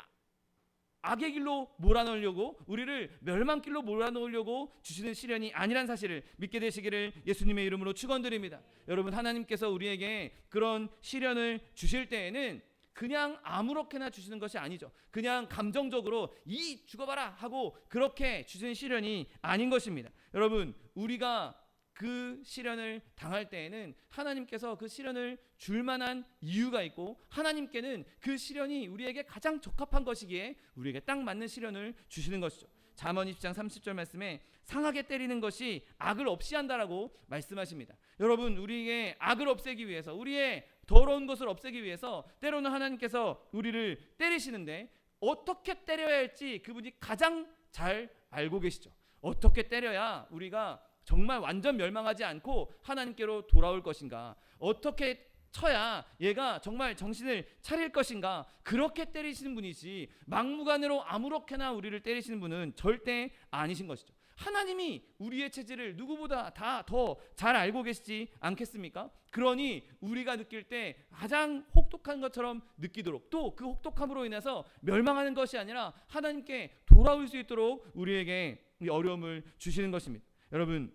악의 길로 몰아넣으려고, 우리를 멸망길로 몰아넣으려고 주시는 시련이 아니란 사실을 믿게 되시기를 예수님의 이름으로 축원드립니다. 여러분, 하나님께서 우리에게 그런 시련을 주실 때에는 그냥 아무렇게나 주시는 것이 아니죠. 그냥 감정적으로 이 죽어봐라 하고 그렇게 주시는 시련이 아닌 것입니다. 여러분, 우리가 그 시련을 당할 때에는 하나님께서 그 시련을 줄 만한 이유가 있고, 하나님께는 그 시련이 우리에게 가장 적합한 것이기에 우리에게 딱 맞는 시련을 주시는 것이죠. 잠언 20장 30절 말씀에 상하게 때리는 것이 악을 없이 한다라고 말씀하십니다. 여러분, 우리에게 악을 없애기 위해서, 우리의 더러운 것을 없애기 위해서 때로는 하나님께서 우리를 때리시는데, 어떻게 때려야 할지 그분이 가장 잘 알고 계시죠. 어떻게 때려야 우리가 정말 완전 멸망하지 않고 하나님께로 돌아올 것인가, 어떻게 쳐야 얘가 정말 정신을 차릴 것인가, 그렇게 때리시는 분이지 막무가내로 아무렇게나 우리를 때리시는 분은 절대 아니신 것이죠. 하나님이 우리의 체질을 누구보다 다 더 잘 알고 계시지 않겠습니까? 그러니 우리가 느낄 때 가장 혹독한 것처럼 느끼도록, 또 그 혹독함으로 인해서 멸망하는 것이 아니라 하나님께 돌아올 수 있도록 우리에게 이 어려움을 주시는 것입니다. 여러분,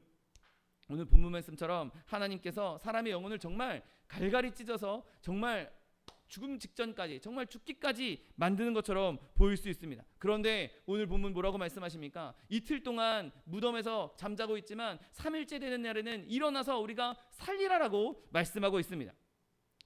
오늘 본문 말씀처럼 하나님께서 사람의 영혼을 정말 갈갈이 찢어서 정말 죽음 직전까지, 정말 죽기까지 만드는 것처럼 보일 수 있습니다. 그런데 오늘 본문 뭐라고 말씀하십니까? 이틀 동안 무덤에서 잠자고 있지만 3일째 되는 날에는 일어나서 우리가 살리라라고 말씀하고 있습니다.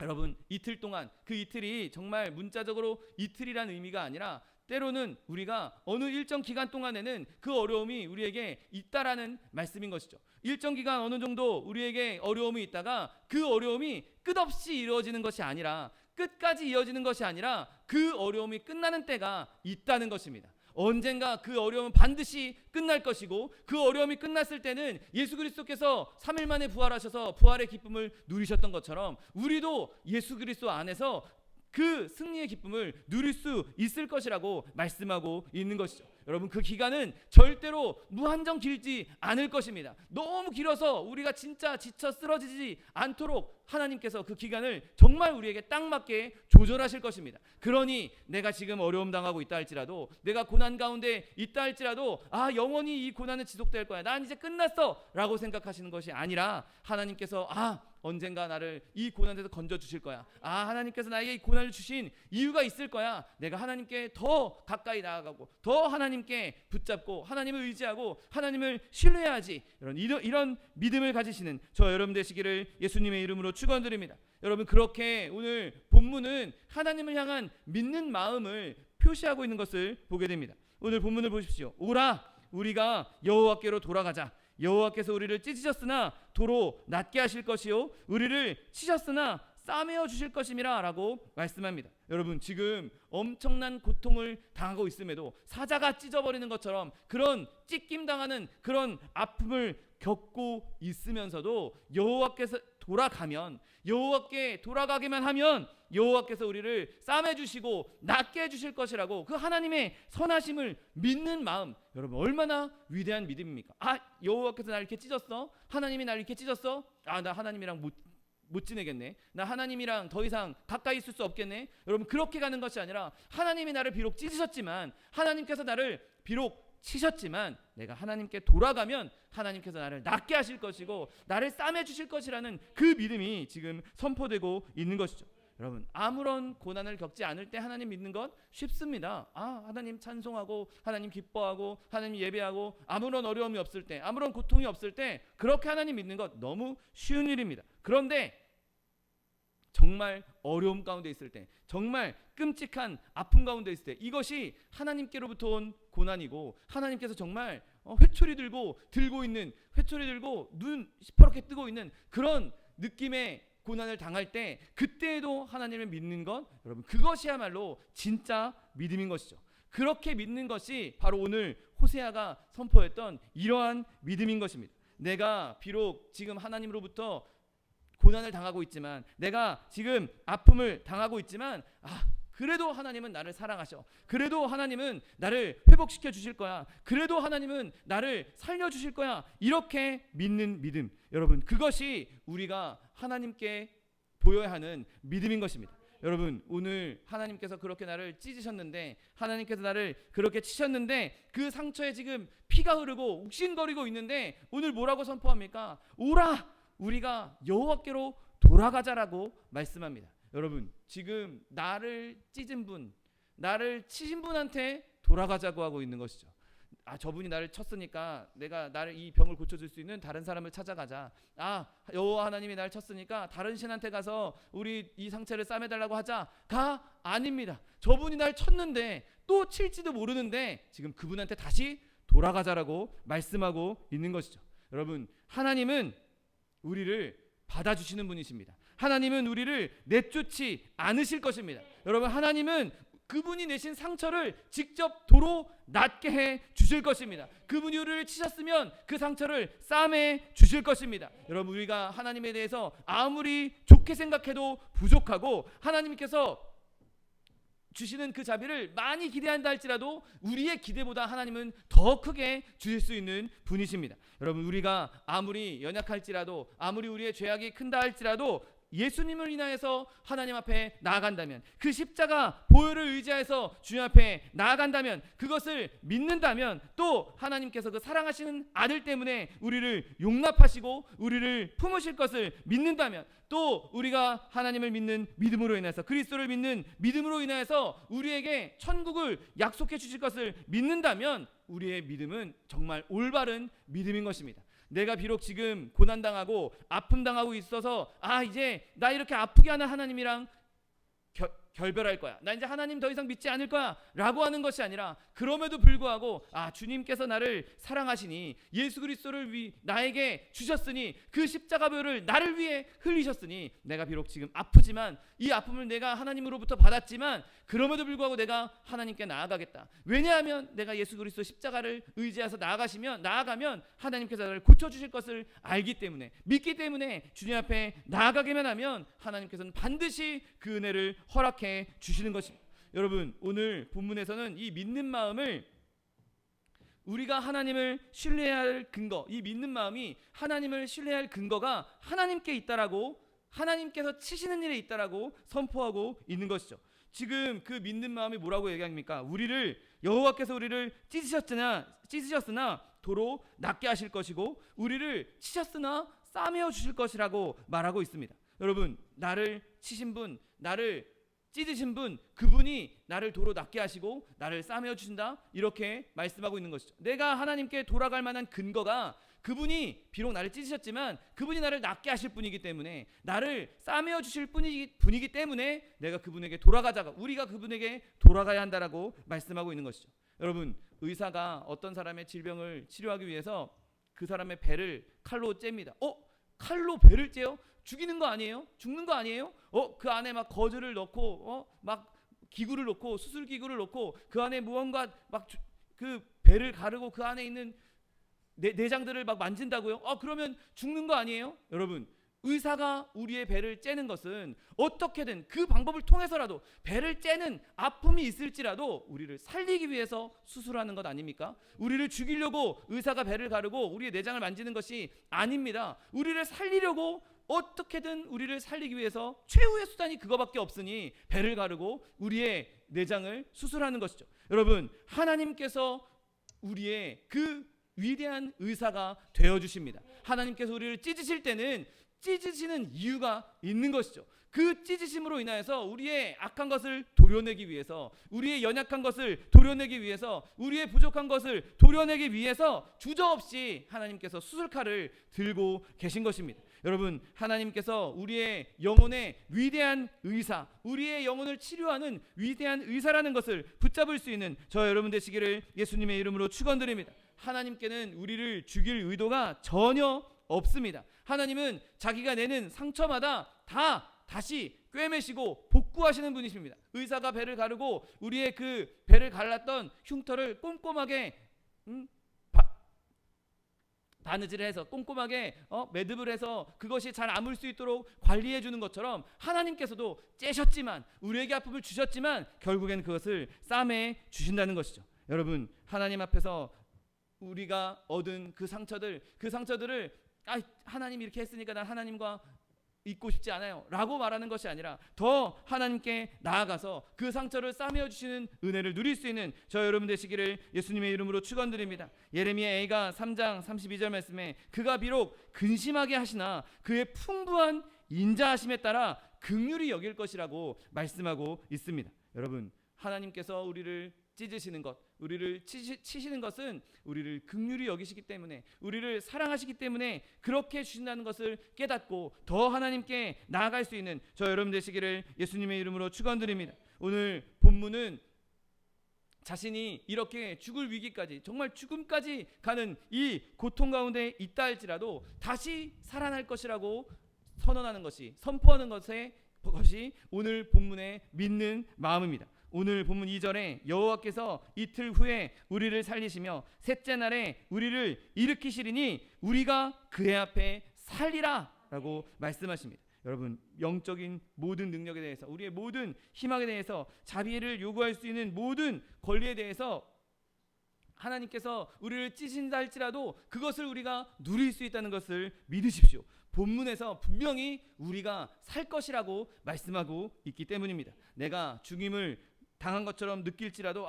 여러분, 이틀 동안, 그 이틀이 정말 문자적으로 이틀이라는 의미가 아니라 때로는 우리가 어느 일정 기간 동안에는 그 어려움이 우리에게 있다라는 말씀인 것이죠. 일정 기간 어느 정도 우리에게 어려움이 있다가 그 어려움이 끝없이 이루어지는 것이 아니라, 끝까지 이어지는 것이 아니라 그 어려움이 끝나는 때가 있다는 것입니다. 언젠가 그 어려움은 반드시 끝날 것이고, 그 어려움이 끝났을 때는 예수 그리스도께서 3일 만에 부활하셔서 부활의 기쁨을 누리셨던 것처럼 우리도 예수 그리스도 안에서 그 승리의 기쁨을 누릴 수 있을 것이라고 말씀하고 있는 것이죠. 여러분, 그 기간은 절대로 무한정 길지 않을 것입니다. 너무 길어서 우리가 진짜 지쳐 쓰러지지 않도록 하나님께서 그 기간을 정말 우리에게 딱 맞게 조절하실 것입니다. 그러니 내가 지금 어려움 당하고 있다 할지라도, 내가 고난 가운데 있다 할지라도, 영원히 이 고난은 지속될 거야, 난 이제 끝났어 라고 생각하시는 것이 아니라, 하나님께서 언젠가 나를 이 고난에서 건져주실 거야, 하나님께서 나에게 이 고난을 주신 이유가 있을 거야, 내가 하나님께 더 가까이 나아가고 더 하나님께 붙잡고 하나님을 의지하고 하나님을 신뢰해야지, 이런 믿음을 가지시는 저 여러분 되시기를 예수님의 이름으로 축원드립니다. 여러분, 그렇게 오늘 본문은 하나님을 향한 믿는 마음을 표시하고 있는 것을 보게 됩니다. 오늘 본문을 보십시오. 오라, 우리가 여호와께로 돌아가자. 여호와께서 우리를 찢으셨으나 도로 낫게 하실 것이요, 우리를 치셨으나 싸매어 주실 것임이라 라고 말씀합니다. 여러분, 지금 엄청난 고통을 당하고 있음에도, 사자가 찢어버리는 것처럼 그런 찢김 당하는 그런 아픔을 겪고 있으면서도 여호와께서 돌아가면, 여호와께 돌아가기만 하면 여호와께서 우리를 싸매주시고 낫게 해주실 것이라고 그 하나님의 선하심을 믿는 마음, 여러분 얼마나 위대한 믿음입니까? 여호와께서 나를 이렇게 찢었어? 하나님이 나를 이렇게 찢었어? 나 하나님이랑 못 지내겠네, 나 하나님이랑 더 이상 가까이 있을 수 없겠네. 여러분, 그렇게 가는 것이 아니라, 하나님이 나를 비록 찢으셨지만, 하나님께서 나를 비록 치셨지만, 내가 하나님께 돌아가면 하나님께서 나를 낫게 하실 것이고 나를 싸매 주실 것이라는 그 믿음이 지금 선포되고 있는 것이죠. 여러분, 아무런 고난을 겪지 않을 때 하나님 믿는 것 쉽습니다. 하나님 찬송하고 하나님 기뻐하고 하나님 예배하고, 아무런 어려움이 없을 때, 아무런 고통이 없을 때 그렇게 하나님 믿는 것 너무 쉬운 일입니다. 그런데 정말 어려움 가운데 있을 때, 정말 끔찍한 아픔 가운데 있을 때, 이것이 하나님께로부터 온 고난이고, 하나님께서 정말 회초리 들고 눈 시퍼렇게 뜨고 있는 그런 느낌의 고난을 당할 때, 그때에도 하나님을 믿는 것, 여러분, 그것이야말로 진짜 믿음인 것이죠. 그렇게 믿는 것이 바로 오늘 호세아가 선포했던 이러한 믿음인 것입니다. 내가 비록 지금 하나님으로부터 고난을 당하고 있지만, 내가 지금 아픔을 당하고 있지만, 그래도 하나님은 나를 사랑하셔, 그래도 하나님은 나를 회복시켜 주실 거야, 그래도 하나님은 나를 살려주실 거야, 이렇게 믿는 믿음, 여러분, 그것이 우리가 하나님께 보여야 하는 믿음인 것입니다. 여러분, 오늘 하나님께서 그렇게 나를 찢으셨는데, 하나님께서 나를 그렇게 치셨는데, 그 상처에 지금 피가 흐르고 욱신거리고 있는데, 오늘 뭐라고 선포합니까? 오라, 우리가 여호와께로 돌아가자라고 말씀합니다. 여러분, 지금 나를 찢은 분, 나를 치신 분한테 돌아가자고 하고 있는 것이죠. 저분이 나를 쳤으니까 내가 나를 이 병을 고쳐줄 수 있는 다른 사람을 찾아가자. 여호와 하나님이 나를 쳤으니까 다른 신한테 가서 우리 이 상처를 싸매달라고 하자가 아닙니다. 저분이 날 쳤는데 또 칠지도 모르는데 지금 그분한테 다시 돌아가자라고 말씀하고 있는 것이죠. 여러분, 하나님은 우리를 받아주시는 분이십니다. 하나님은 우리를 내쫓지 않으실 것입니다. 여러분, 하나님은 그분이 내신 상처를 직접 도로 낫게 해 주실 것입니다. 그분이 우리를 치셨으면 그 상처를 싸매 주실 것입니다. 여러분, 우리가 하나님에 대해서 아무리 좋게 생각해도 부족하고, 하나님께서 주시는 그 자비를 많이 기대한다 할지라도 우리의 기대보다 하나님은 더 크게 주실 수 있는 분이십니다. 여러분, 우리가 아무리 연약할지라도, 아무리 우리의 죄악이 큰다 할지라도 예수님을 인하여서 하나님 앞에 나아간다면, 그 십자가 보혈을 의지해서 주님 앞에 나아간다면, 그것을 믿는다면, 또 하나님께서 그 사랑하시는 아들 때문에 우리를 용납하시고 우리를 품으실 것을 믿는다면, 또 우리가 하나님을 믿는 믿음으로 인해서, 그리스도를 믿는 믿음으로 인해서 우리에게 천국을 약속해 주실 것을 믿는다면 우리의 믿음은 정말 올바른 믿음인 것입니다. 내가 비록 지금 고난당하고 아픔당하고 있어서 이제 나 이렇게 아프게 하는 하나님이랑 결별할 거야, 나 이제 하나님 더 이상 믿지 않을 거야 라고 하는 것이 아니라, 그럼에도 불구하고 주님께서 나를 사랑하시니 예수 그리스도를 나에게 주셨으니 그 십자가보혈을 나를 위해 흘리셨으니, 내가 비록 지금 아프지만 이 아픔을 내가 하나님으로부터 받았지만 그럼에도 불구하고 내가 하나님께 나아가겠다. 왜냐하면 내가 예수 그리스도 십자가를 의지해서 나아가면 하나님께서 나를 고쳐주실 것을 알기 때문에, 믿기 때문에 주님 앞에 나아가기만 하면 하나님께서는 반드시 그 은혜를 허락해 주시는 것입니다. 여러분, 오늘 본문에서는 이 믿는 마음을, 우리가 하나님을 신뢰해야 할 근거, 이 믿는 마음이 하나님을 신뢰할 근거가 하나님께 있다라고, 하나님께서 치시는 일에 있다라고 선포하고 있는 것이죠. 지금 그 믿는 마음이 뭐라고 얘기합니까? 여호와께서 우리를 찢으셨으나 도로 낫게 하실 것이고, 우리를 치셨으나 싸매어 주실 것이라고 말하고 있습니다. 여러분, 나를 치신 분, 나를 찢으신 분, 그분이 나를 도로 낫게 하시고 나를 싸매어 주신다, 이렇게 말씀하고 있는 것이죠. 내가 하나님께 돌아갈 만한 근거가, 그분이 비록 나를 찢으셨지만 그분이 나를 낫게 하실 분이기 때문에, 나를 싸매어 주실 분이기 때문에 내가 그분에게 우리가 그분에게 돌아가야 한다라고 말씀하고 있는 것이죠. 여러분, 의사가 어떤 사람의 질병을 치료하기 위해서 그 사람의 배를 칼로 잽니다. 칼로 배를 째요? 죽이는 거 아니에요? 죽는 거 아니에요? 그 안에 막 거즈를 넣고 막 기구를 넣고, 수술 기구를 넣고, 그 안에 무언가 막 그 배를 가르고 그 안에 있는 내장들을 막 만진다고요? 그러면 죽는 거 아니에요? 여러분, 의사가 우리의 배를 째는 것은 어떻게든 그 방법을 통해서라도, 배를 째는 아픔이 있을지라도 우리를 살리기 위해서 수술하는 것 아닙니까? 우리를 죽이려고 의사가 배를 가르고 우리의 내장을 만지는 것이 아닙니다. 우리를 살리려고, 어떻게든 우리를 살리기 위해서 최후의 수단이 그거밖에 없으니 배를 가르고 우리의 내장을 수술하는 것이죠. 여러분, 하나님께서 우리의 그 위대한 의사가 되어주십니다. 하나님께서 우리를 찢으실 때는 찢으시는 이유가 있는 것이죠. 그 찢으심으로 인하여서 우리의 악한 것을 도려내기 위해서, 우리의 연약한 것을 도려내기 위해서, 우리의 부족한 것을 도려내기 위해서 주저없이 하나님께서 수술칼을 들고 계신 것입니다. 여러분, 하나님께서 우리의 영혼의 위대한 의사, 우리의 영혼을 치료하는 위대한 의사라는 것을 붙잡을 수 있는 저 여러분 되시기를 예수님의 이름으로 축원드립니다. 하나님께는 우리를 죽일 의도가 전혀 없습니다. 하나님은 자기가 내는 상처마다 다시 꿰매시고 복구하시는 분이십니다. 의사가 배를 가르고 우리의 그 배를 갈랐던 흉터를 꼼꼼하게 바느질을 해서 꼼꼼하게 매듭을 해서 그것이 잘 아물 수 있도록 관리해 주는 것처럼, 하나님께서도 째셨지만, 우리에게 아픔을 주셨지만 결국엔 그것을 싸매 주신다는 것이죠. 여러분, 하나님 앞에서 우리가 얻은 그 상처들을 하나님 이렇게 했으니까 난 하나님과 있고 싶지 않아요 라고 말하는 것이 아니라, 더 하나님께 나아가서 그 상처를 싸매어 주시는 은혜를 누릴 수 있는 저 여러분 되시기를 예수님의 이름으로 축원드립니다. 예레미야 A가 3장 32절 말씀에, 그가 비록 근심하게 하시나 그의 풍부한 인자하심에 따라 긍휼히 여길 것이라고 말씀하고 있습니다. 여러분, 하나님께서 우리를 찢으시는 것, 우리를 치시는 것은 우리를 긍휼히 여기시기 때문에, 우리를 사랑하시기 때문에 그렇게 주신다는 것을 깨닫고 더 하나님께 나아갈 수 있는 저 여러분 되시기를 예수님의 이름으로 축원드립니다. 오늘 본문은 자신이 이렇게 죽을 위기까지, 정말 죽음까지 가는 이 고통 가운데 있다 할지라도 다시 살아날 것이라고 선포하는 것이 오늘 본문의 믿는 마음입니다. 오늘 본문 2절에 여호와께서 이틀 후에 우리를 살리시며 셋째 날에 우리를 일으키시리니 우리가 그의 앞에 살리라 라고 말씀하십니다. 여러분, 영적인 모든 능력에 대해서, 우리의 모든 희망에 대해서, 자비를 요구할 수 있는 모든 권리에 대해서 하나님께서 우리를 찢으신다 할지라도 그것을 우리가 누릴 수 있다는 것을 믿으십시오. 본문에서 분명히 우리가 살 것이라고 말씀하고 있기 때문입니다. 내가 죽임을 당한 것처럼 느낄지라도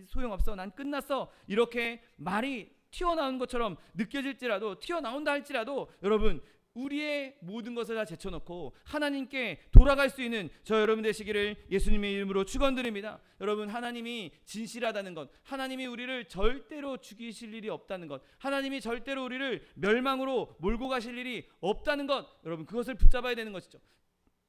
소용없어, 난 끝났어, 이렇게 말이 튀어나온 것처럼 느껴질지라도, 튀어나온다 할지라도 여러분, 우리의 모든 것을 다 제쳐놓고 하나님께 돌아갈 수 있는 저 여러분 되시기를 예수님의 이름으로 축원드립니다. 여러분, 하나님이 진실하다는 것, 하나님이 우리를 절대로 죽이실 일이 없다는 것, 하나님이 절대로 우리를 멸망으로 몰고 가실 일이 없다는 것, 여러분 그것을 붙잡아야 되는 것이죠.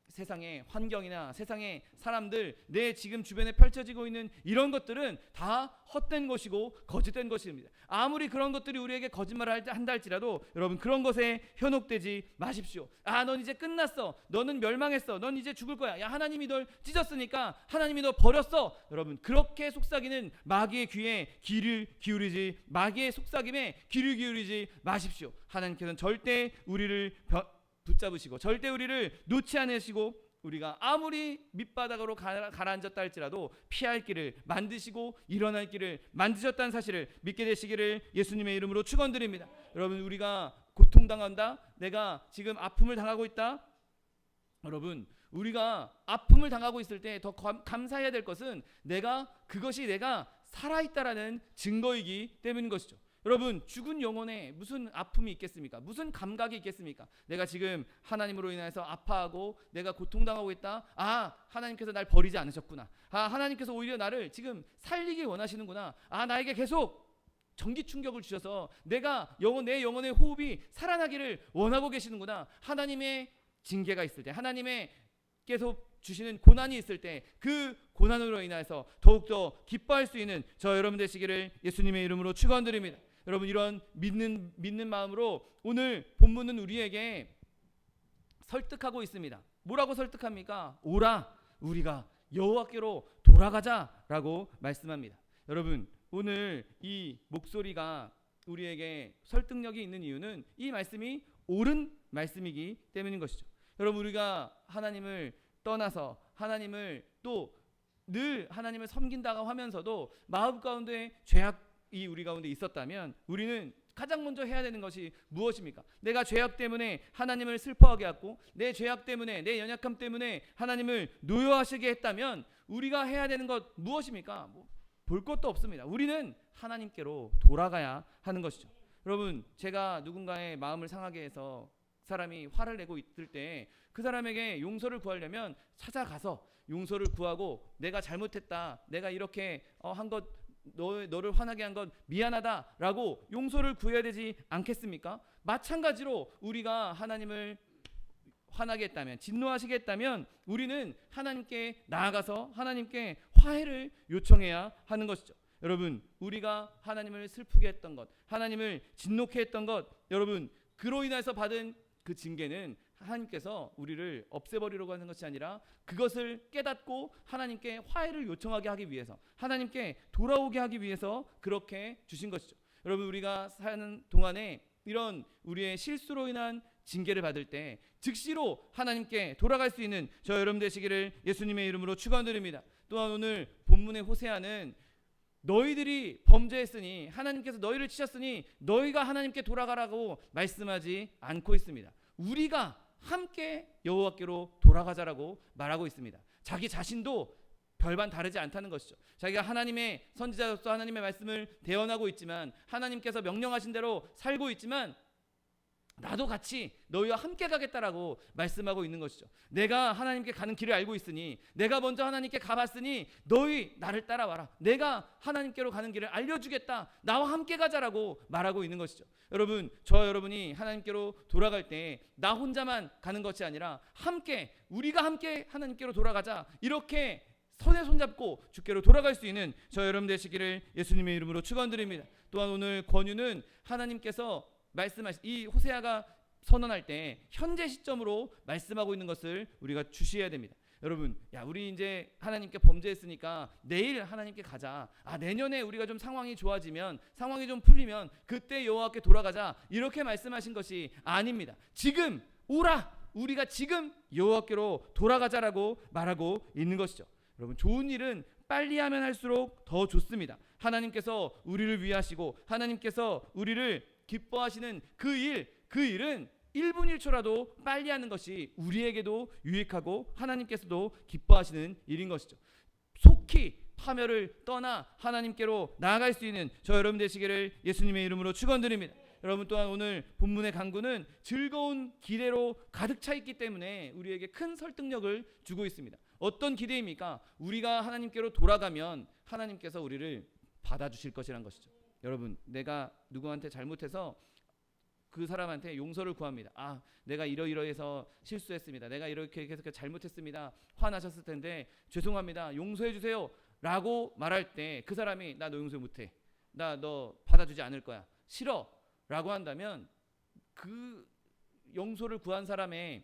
세상의 환경이나 세상의 사람들, 내 지금 주변에 펼쳐지고 있는 이런 것들은 다 헛된 것이고 거짓된 것입니다. 아무리 그런 것들이 우리에게 거짓말을 한다 할지라도 여러분, 그런 것에 현혹되지 마십시오. 넌 이제 끝났어, 너는 멸망했어, 넌 이제 죽을 거야, 야 하나님이 널 찢었으니까 하나님이 너 버렸어. 여러분, 그렇게 속삭이는 마귀의 귀에 귀를 기울이지, 마귀의 속삭임에 귀를 기울이지 마십시오. 하나님께서는 절대 우리를 붙잡으시고 절대 우리를 놓지 않으시고, 우리가 아무리 밑바닥으로 가라앉았다 할지라도 피할 길을 만드시고 일어날 길을 만드셨다는 사실을 믿게 되시기를 예수님의 이름으로 축원드립니다. 여러분, 우리가 고통당한다, 내가 지금 아픔을 당하고 있다, 여러분 우리가 아픔을 당하고 있을 때 더 감사해야 될 것은 그것이 내가 살아있다라는 증거이기 때문인 것이죠. 여러분, 죽은 영혼에 무슨 아픔이 있겠습니까? 무슨 감각이 있겠습니까? 내가 지금 하나님으로 인해서 아파하고 내가 고통당하고 있다. 하나님께서 날 버리지 않으셨구나. 하나님께서 오히려 나를 지금 살리기 원하시는구나. 나에게 계속 전기 충격을 주셔서 내 영혼의 호흡이 살아나기를 원하고 계시는구나. 하나님의 징계가 있을 때, 하나님께서 주시는 고난이 있을 때 그 고난으로 인해서 더욱더 기뻐할 수 있는 저 여러분 되시기를 예수님의 이름으로 축원드립니다. 여러분, 이런 믿는 마음으로 오늘 본문은 우리에게 설득하고 있습니다. 뭐라고 설득합니까? 오라, 우리가 여호와께로 돌아가자라고 말씀합니다. 여러분, 오늘 이 목소리가 우리에게 설득력이 있는 이유는 이 말씀이 옳은 말씀이기 때문인 것이죠. 여러분, 우리가 하나님을 떠나서 하나님을 또 늘 하나님을 섬긴다고 하면서도 마음 가운데 죄악이 우리 가운데 있었다면 우리는 가장 먼저 해야 되는 것이 무엇입니까? 내가 죄악 때문에 하나님을 슬퍼하게 했고, 내 죄악 때문에, 내 연약함 때문에 하나님을 노여하시게 했다면 우리가 해야 되는 것 무엇입니까? 볼 것도 없습니다. 우리는 하나님께로 돌아가야 하는 것이죠. 여러분, 제가 누군가의 마음을 상하게 해서 사람이 화를 내고 있을 때 그 사람에게 용서를 구하려면 찾아가서 용서를 구하고, 내가 잘못했다, 내가 이렇게 한 것, 너를 화나게 한 건 미안하다라고 용서를 구해야 되지 않겠습니까? 마찬가지로 우리가 하나님을 화나게 했다면, 진노하시게 했다면 우리는 하나님께 나아가서 하나님께 화해를 요청해야 하는 것이죠. 여러분, 우리가 하나님을 슬프게 했던 것, 하나님을 진노케 했던 것, 여러분 그로 인해서 받은 그 징계는 하나님께서 우리를 없애버리려고 하는 것이 아니라 그것을 깨닫고 하나님께 화해를 요청하게 하기 위해서, 하나님께 돌아오게 하기 위해서 그렇게 주신 것이죠. 여러분, 우리가 사는 동안에 이런 우리의 실수로 인한 징계를 받을 때 즉시로 하나님께 돌아갈 수 있는 저 여러분 되시기를 예수님의 이름으로 축원드립니다. 또한 오늘 본문의 호세아는 너희들이 범죄했으니, 하나님께서 너희를 치셨으니 너희가 하나님께 돌아가라고 말씀하지 않고 있습니다. 우리가 함께 여호와께로 돌아가자라고 말하고 있습니다. 자기 자신도 별반 다르지 않다는 것이죠. 자기가 하나님의 선지자로서 하나님의 말씀을 대언하고 있지만, 하나님께서 명령하신 대로 살고 있지만, 나도 같이 너희와 함께 가겠다라고 말씀하고 있는 것이죠. 내가 하나님께 가는 길을 알고 있으니, 내가 먼저 하나님께 가봤으니 너희 나를 따라와라. 내가 하나님께로 가는 길을 알려주겠다. 나와 함께 가자라고 말하고 있는 것이죠. 여러분, 여러분이 하나님께로 돌아갈 때 나 혼자만 가는 것이 아니라 함께, 우리가 함께 하나님께로 돌아가자, 이렇게 손에 손잡고 주께로 돌아갈 수 있는 저 여러분 되시기를 예수님의 이름으로 축원드립니다. 또한 오늘 권유는 하나님께서 말씀하신 이 호세아가 선언할 때 현재 시점으로 말씀하고 있는 것을 우리가 주시해야 됩니다. 여러분, 우리 이제 하나님께 범죄했으니까 내일 하나님께 가자. 내년에 우리가 좀 상황이 좋아지면, 상황이 좀 풀리면 그때 여호와께 돌아가자, 이렇게 말씀하신 것이 아닙니다. 지금 오라, 우리가 지금 여호와께로 돌아가자라고 말하고 있는 것이죠. 여러분, 좋은 일은 빨리 하면 할수록 더 좋습니다. 하나님께서 우리를 위하시고 하나님께서 우리를 기뻐하시는 그 일은 1분 1초라도 빨리 하는 것이 우리에게도 유익하고 하나님께서도 기뻐하시는 일인 것이죠. 속히 파멸을 떠나 하나님께로 나아갈 수 있는 저 여러분 되시기를 예수님의 이름으로 축원드립니다. 여러분 또한 오늘 본문의 강구는 즐거운 기대로 가득 차 있기 때문에 우리에게 큰 설득력을 주고 있습니다. 어떤 기대입니까? 우리가 하나님께로 돌아가면 하나님께서 우리를 받아주실 것이란 것이죠. 여러분, 내가 누구한테 잘못해서 그 사람한테 용서를 구합니다. 내가 이러이러해서 실수했습니다. 내가 이렇게 계속 잘못했습니다. 화나셨을 텐데 죄송합니다. 용서해 주세요 라고 말할 때 그 사람이 나 너 용서 못해. 나 너 받아주지 않을 거야. 싫어 라고 한다면 그 용서를 구한 사람의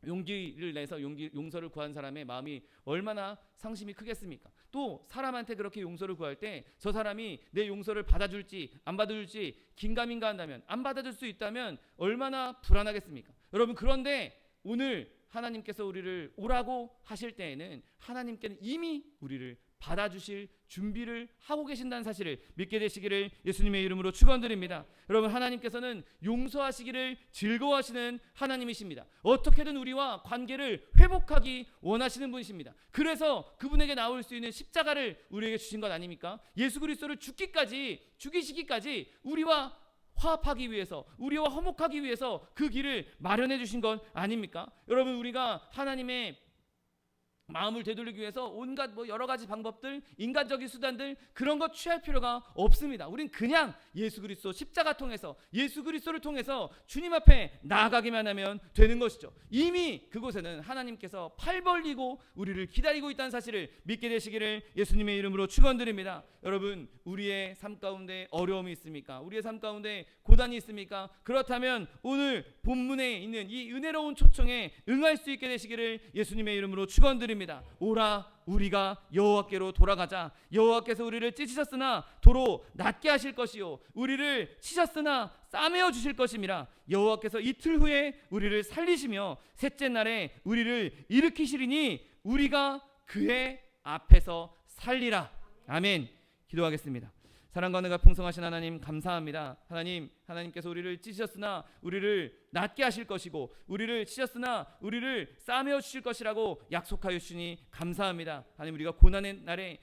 용기를 내서 용서를 구한 사람의 마음이 얼마나 상심이 크겠습니까? 또 사람한테 그렇게 용서를 구할 때 저 사람이 내 용서를 받아줄지 안 받아줄지 긴가민가 한다면, 안 받아줄 수 있다면 얼마나 불안하겠습니까? 여러분, 그런데 오늘 하나님께서 우리를 오라고 하실 때에는 하나님께는 이미 우리를 받아주실 준비를 하고 계신다는 사실을 믿게 되시기를 예수님의 이름으로 축원드립니다. 여러분, 하나님께서는 용서하시기를 즐거워하시는 하나님이십니다. 어떻게든 우리와 관계를 회복하기 원하시는 분이십니다. 그래서 그분에게 나올 수 있는 십자가를 우리에게 주신 것 아닙니까? 예수 그리스도를 죽이시기까지 우리와 화합하기 위해서, 우리와 화목하기 위해서 그 길을 마련해 주신 것 아닙니까? 여러분, 우리가 하나님의 마음을 되돌리기 위해서 온갖 여러 가지 방법들, 인간적인 수단들 그런 것 취할 필요가 없습니다. 우린 그냥 예수 그리스도 십자가 통해서, 예수 그리스도를 통해서 주님 앞에 나아가기만 하면 되는 것이죠. 이미 그곳에는 하나님께서 팔 벌리고 우리를 기다리고 있다는 사실을 믿게 되시기를 예수님의 이름으로 축원드립니다. 여러분, 우리의 삶 가운데 어려움이 있습니까? 우리의 삶 가운데 고난이 있습니까? 그렇다면 오늘 본문에 있는 이 은혜로운 초청에 응할 수 있게 되시기를 예수님의 이름으로 축원드립니다. 오라, 우리가 여호와께로 돌아가자. 여호와께서 우리를 찢으셨으나 도로 낫게 하실 것이요, 우리를 치셨으나 싸매어 주실 것임이라. 여호와께서 이틀 후에 우리를 살리시며 셋째 날에 우리를 일으키시리니 우리가 그의 앞에서 살리라. 아멘. 기도하겠습니다. 사랑과 은혜가 풍성하신 하나님, 감사합니다. 하나님께서 우리를 찢으셨으나 우리를 낫게 하실 것이고, 우리를 치셨으나 우리를 싸매어 주실 것이라고 약속하여 주시니 감사합니다. 하나님, 우리가 고난의 날에,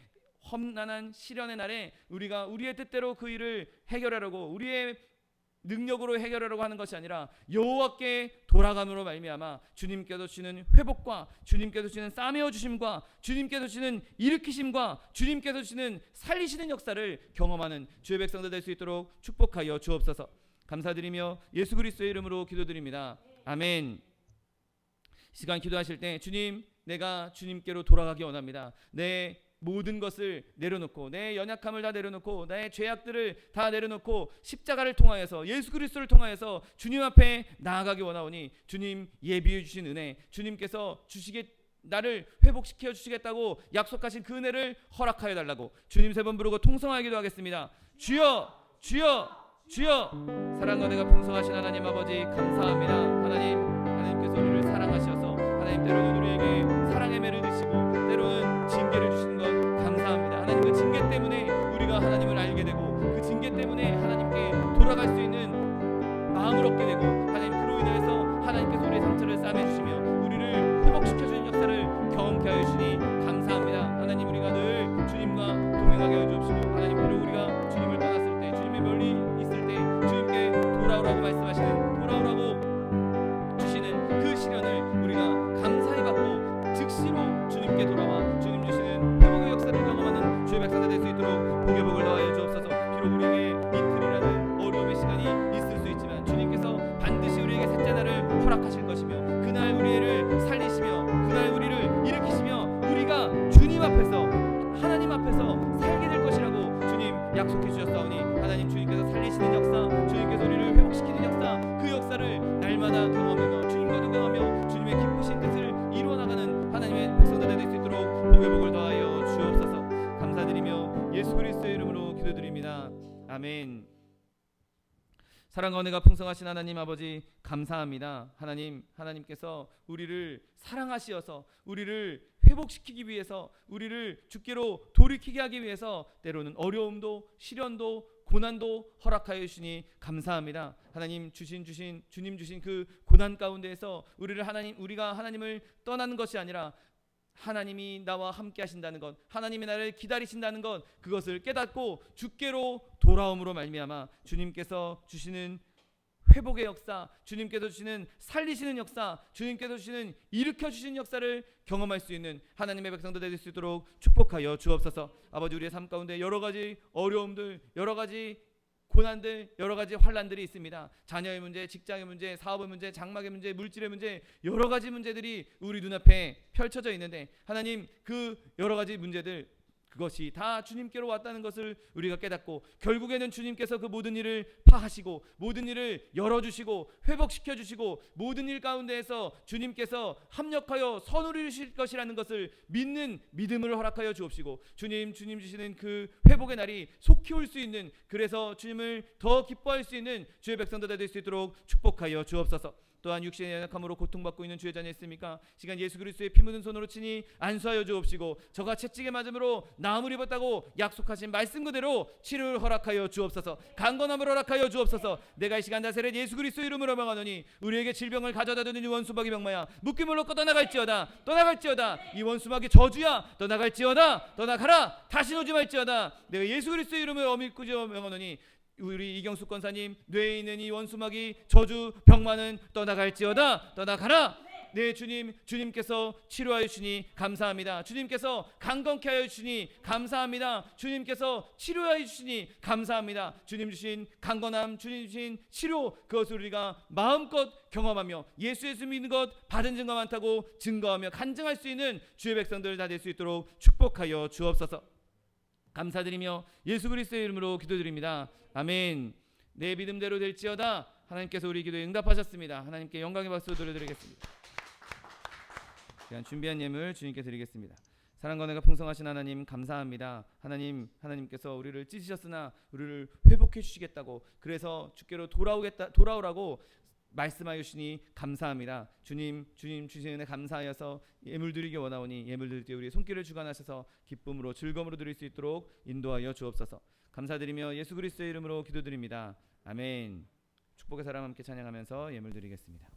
험난한 시련의 날에 우리가 우리의 뜻대로 그 일을 해결하려고, 우리의 능력으로 해결하려고 하는 것이 아니라 여호와께 돌아감으로 말미암아 주님께서 주시는 회복과 주님께서 주시는 싸매어 주심과 주님께서 주시는 일으키심과 주님께서 주시는 살리시는 역사를 경험하는 주의 백성들 될 수 있도록 축복하여 주옵소서. 감사드리며 예수 그리스도의 이름으로 기도드립니다. 아멘. 이 시간 기도하실 때 주님, 내가 주님께로 돌아가기 원합니다. 내 모든 것을 내려놓고, 내 연약함을 다 내려놓고, 나의 죄악들을 다 내려놓고 십자가를 통하여서, 예수 그리스도를 통하여서 주님 앞에 나아가기 원하오니 주님 예비해 주신 은혜, 주님께서 나를 회복시켜 주시겠다고 약속하신 그 은혜를 허락하여 달라고 주님 세 번 부르고 통성하게 기도하겠습니다. 주여, 주여, 주여. 사랑과 은혜가 풍성하신 하나님 아버지, 감사합니다. 하나님께서 우리를 사랑하셔서 하나님 때로는 우리에게 사랑의 매를 드시고 때로는 징계를 주시는 것 감사합니다. 하나님, 그 징계 때문에 우리가 하나님을 알게 되고, 그 징계 때문에 하나님께 돌아갈 수 있는 마음을 얻게 되고, 하나님 그로 인해서 하나님께서 우리의 상처를 싸매주시며 우리를 회복시켜주는 역사를 경험케 하여 주시니 감사합니다. 하나님, 우리가 늘 주님과 동행하게 하여 주옵시고, 하나님, 비록 우리가 주님을 떠났을 때, 주님의 멀리 있을 때 주님께 돌아오라고 말씀하시는, 돌아오라고 주시는 그 시련을 우리가 감사히 받고 즉시로 주님께 돌아와 주님 주시는 회복의 역사를 경험하는 주의 백성들 될 수 있도록 복의 복을 더하여 주옵소서. 비록 우리에게 이틀이라는 어려움의 시간이 있을 수 있지만 주님께서 반드시 우리에게 셋째 날을 허락하실 것이며, 그날 우리를 살리시며 그날 우리를 일으키시며 우리가 주님 앞에서, 하나님 앞에서 살게 될 것이라고 주님 약속해 주셨사오니, 하나님, 주님께서 살리시는 역사, 주님께서 우리를 회복시키는 역사, 그 역사를 날마다 경험하며 주님과 동행하며 주님의 기쁘신 뜻을 이루어나가는 하나님의 백성들 될 수 있도록 복의 복을 더하여 주옵소서. 감사드리며 예수 그리스도의 이름으로 기도드립니다. 아멘. 사랑과 은혜가 풍성하신 하나님 아버지 감사합니다. 하나님께서 우리를 사랑하시어서 우리를 회복시키기 위해서 우리를 주께로 돌이키게 하기 위해서 때로는 어려움도 시련도 고난도 허락하여 주시니 감사합니다. 하나님 주님 주신 그 고난 가운데에서 우리가 하나님을 떠나는 것이 아니라 하나님이 나와 함께 하신다는 것, 하나님이 나를 기다리신다는 것, 그것을 깨닫고 주께로 돌아옴으로 말미암아 주님께서 주시는 회복의 역사, 주님께서 주시는 살리시는 역사, 주님께서 주시는 일으켜 주시는 역사를 경험할 수 있는 하나님의 백성들 될 수 있도록 축복하여 주옵소서. 아버지, 우리의 삶 가운데 여러 가지 어려움들, 여러 가지 고난들, 여러 가지 환난들이 있습니다. 자녀의 문제, 직장의 문제, 사업의 문제, 장막의 문제, 물질의 문제, 여러 가지 문제들이 우리 눈앞에 펼쳐져 있는데 하나님, 그 여러 가지 문제들, 그것이 다 주님께로 왔다는 것을 우리가 깨닫고 결국에는 주님께서 그 모든 일을 파하시고 모든 일을 열어주시고 회복시켜주시고 모든 일 가운데에서 주님께서 합력하여 선을 이루실 것이라는 것을 믿는 믿음을 허락하여 주옵시고 주님 주시는 그 회복의 날이 속히 올 수 있는, 그래서 주님을 더 기뻐할 수 있는 주의 백성들 될 수 있도록 축복하여 주옵소서. 또한 육신의 연약함으로 고통받고 있는 주의 자녀 있습니까? 시간 예수 그리스도의 피 묻은 손으로 치니 안수하여 주옵시고 저가 채찍에 맞음으로 나음을 입었다고 약속하신 말씀 그대로 치료를 허락하여 주옵소서. 강건함을 허락하여 주옵소서. 내가 이 시간 나사렛 예수 그리스도 이름으로 명하노니 우리에게 질병을 가져다 주는 이 원수마귀 병마야 묶임을 놓고 떠나갈지어다. 이 원수마귀 저주야 떠나갈지어다. 떠나가라. 다시 오지 말지어다. 내가 예수 그리스도 이름을 어밀꾸지어 명하노니 우리 이경숙 권사님 뇌에 있는 이 원수마귀 저주 병마는 떠나갈지어다. 떠나가라. 네, 주님께서 치료하여 주시니 감사합니다. 주님께서 강건케 하여 주시니 감사합니다. 주님께서 치료하여 주시니 감사합니다. 주님 주신 강건함, 주님 주신 치료, 그것을 우리가 마음껏 경험하며 예수 믿는 것 받은 증거 많다고 증거하며 간증할 수 있는 주의 백성들 다 될 수 있도록 축복하여 주옵소서. 감사드리며 예수 그리스도의 이름으로 기도드립니다. 아멘. 내 믿음대로 될지어다. 하나님께서 우리 기도에 응답하셨습니다. 하나님께 영광의 박수 돌려드리겠습니다. 준비한 예물 주님께 드리겠습니다. 사랑과 은혜가 풍성하신 하나님 감사합니다. 하나님께서 우리를 찢으셨으나 우리를 회복해 주시겠다고, 그래서 주께로 돌아오라고 말씀하여 주시니 감사합니다. 주님 주시는 은혜 감사하여서 예물 드리기 원하오니 예물 드릴 때 우리의 손길을 주관하셔서 기쁨으로 즐거움으로 드릴 수 있도록 인도하여 주옵소서. 감사드리며 예수 그리스도의 이름으로 기도드립니다. 아멘. 축복의 사람 함께 찬양하면서 예물 드리겠습니다.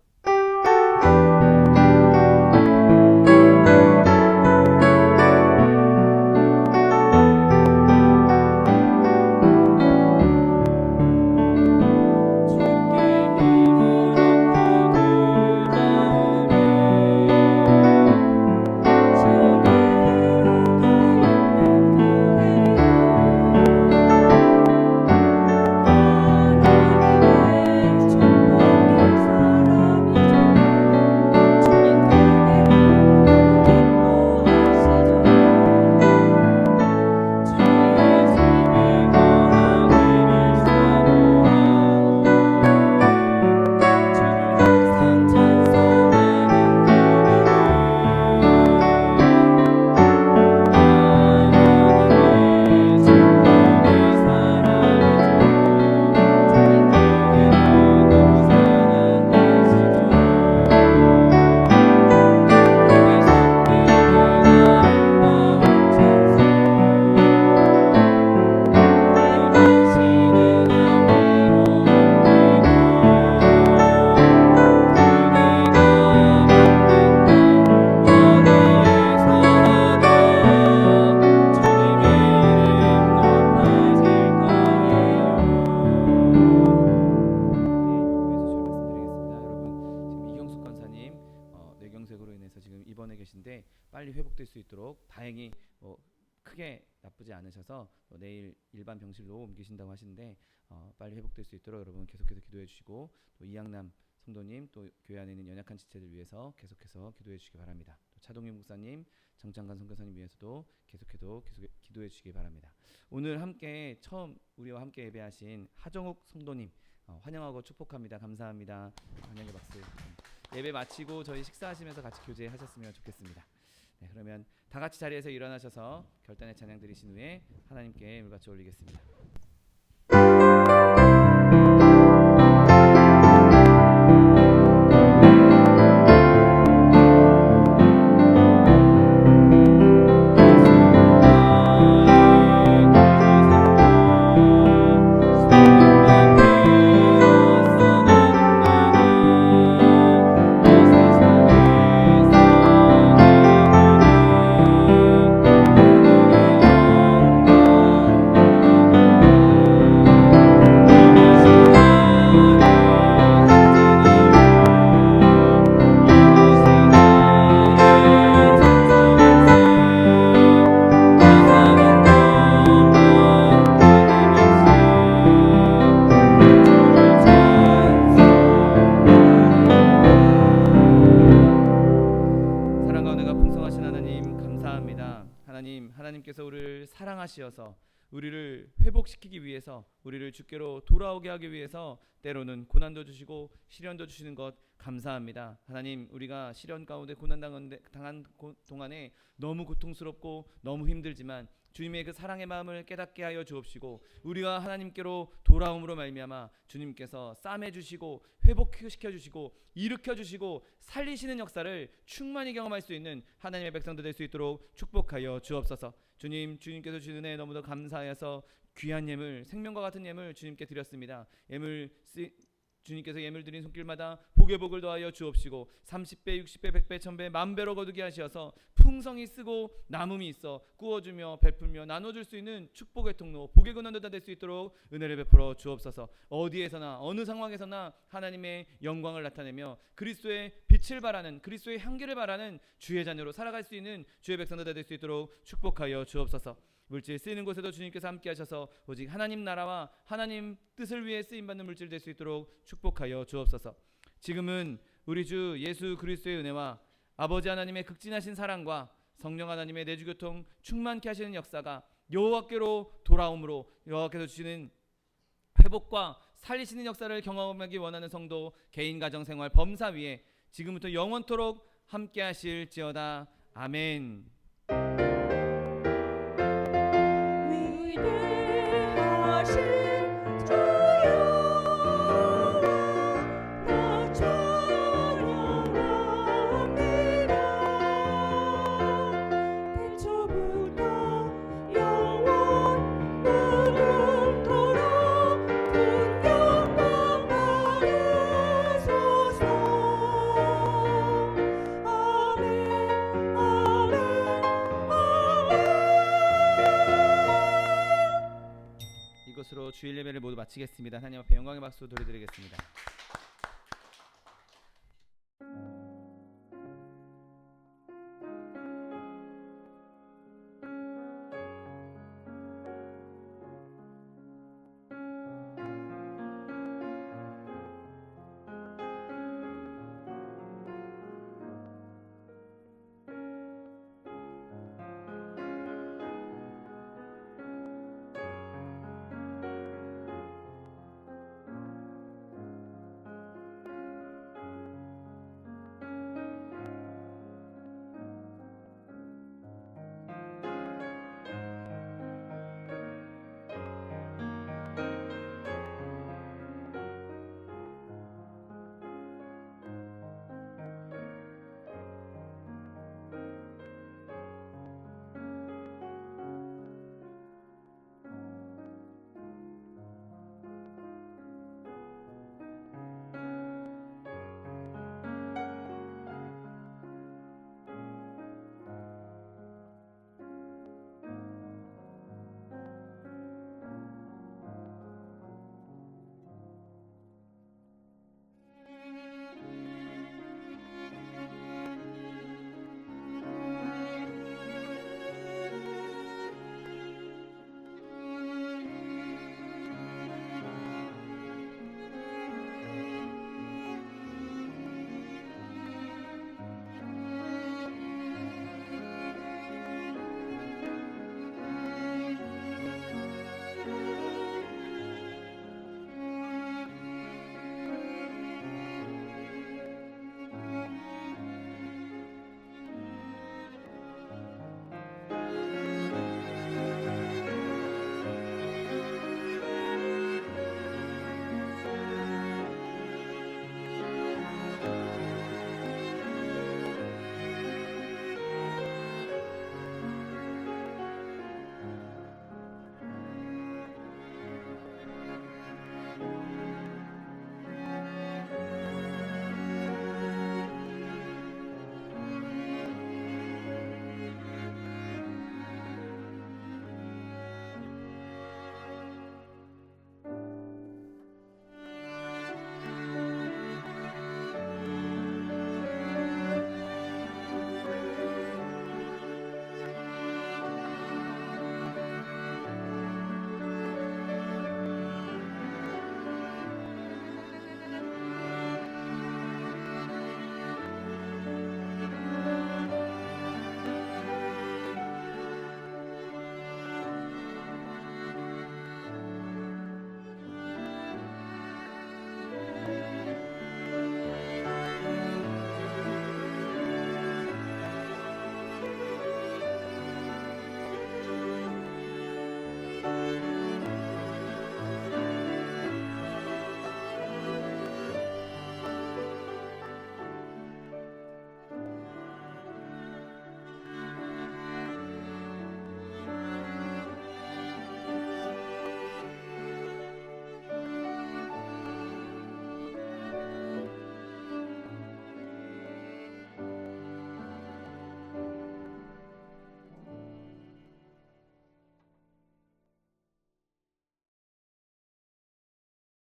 빨리 회복될 수 있도록 다행히 크게 나쁘지 않으셔서 내일 일반 병실로 옮기신다고 하시는데 빨리 회복될 수 있도록 여러분 계속해서 기도해 주시고, 또 이양남 성도님, 또 교회 안에 있는 연약한 지체들 위해서 계속해서 기도해 주시기 바랍니다. 또 차동희 목사님, 정창관 선교사님 위해서도 계속해서 기도해 주시기 바랍니다. 오늘 함께 처음 우리와 함께 예배하신 하정욱 성도님 환영하고 축복합니다. 감사합니다. 환영의 박수. 예배 마치고 저희 식사하시면서 같이 교제하셨으면 좋겠습니다. 네, 그러면 다 같이 자리에서 일어나셔서 결단의 찬양 드리신 후에 하나님께 물받쳐 올리겠습니다. 하나님께서 우리를 사랑하시어서 우리를 회복시키기 위해서, 우리를 주께로 돌아오게 하기 위해서 때로는 고난도 주시고 시련도 주시는 것 감사합니다. 하나님, 우리가 시련 가운데 고난 당한 동안에 너무 고통스럽고 너무 힘들지만 주님의 그 사랑의 마음을 깨닫게 하여 주옵시고, 우리가 하나님께로 돌아옴으로 말미암아 주님께서 싸매 주시고 회복시켜 주시고 일으켜 주시고 살리시는 역사를 충만히 경험할 수 있는 하나님의 백성들 될 수 있도록 축복하여 주옵소서. 주님께서 주신 은혜에 너무도 감사해서 귀한 예물, 생명과 같은 예물 주님께 드렸습니다. 주님께서 예물 드린 손길마다 복에 복을 더하여 주옵시고 30배, 60배, 100배, 1000배, 만배로 거두게 하시어서 풍성이 쓰고 남음이 있어 구워주며 베풀며 나눠줄 수 있는 축복의 통로, 복의 근원도 다 될 수 있도록 은혜를 베풀어 주옵소서. 어디에서나 어느 상황에서나 하나님의 영광을 나타내며 그리스도의 빛을 바라는, 그리스도의 향기를 바라는 주의 자녀로 살아갈 수 있는 주의 백성들 다 될 수 있도록 축복하여 주옵소서. 물질 쓰이는 곳에도 주님께서 함께 하셔서 오직 하나님 나라와 하나님 뜻을 위해 쓰임받는 물질 될 수 있도록 축복하여 주옵소서. 지금은 우리 주 예수 그리스도의 은혜와 아버지 하나님의 극진하신 사랑과 성령 하나님의 내주교통 충만케 하시는 역사가 여호와께로 돌아옴으로 여호와께서 주시는 회복과 살리시는 역사를 경험하기 원하는 성도 개인 가정 생활 범사 위에 지금부터 영원토록 함께 하실지어다. 아멘. 이것으로 주일 예배를 모두 마치겠습니다. 하나님 앞에 영광의 박수 돌려드리겠습니다.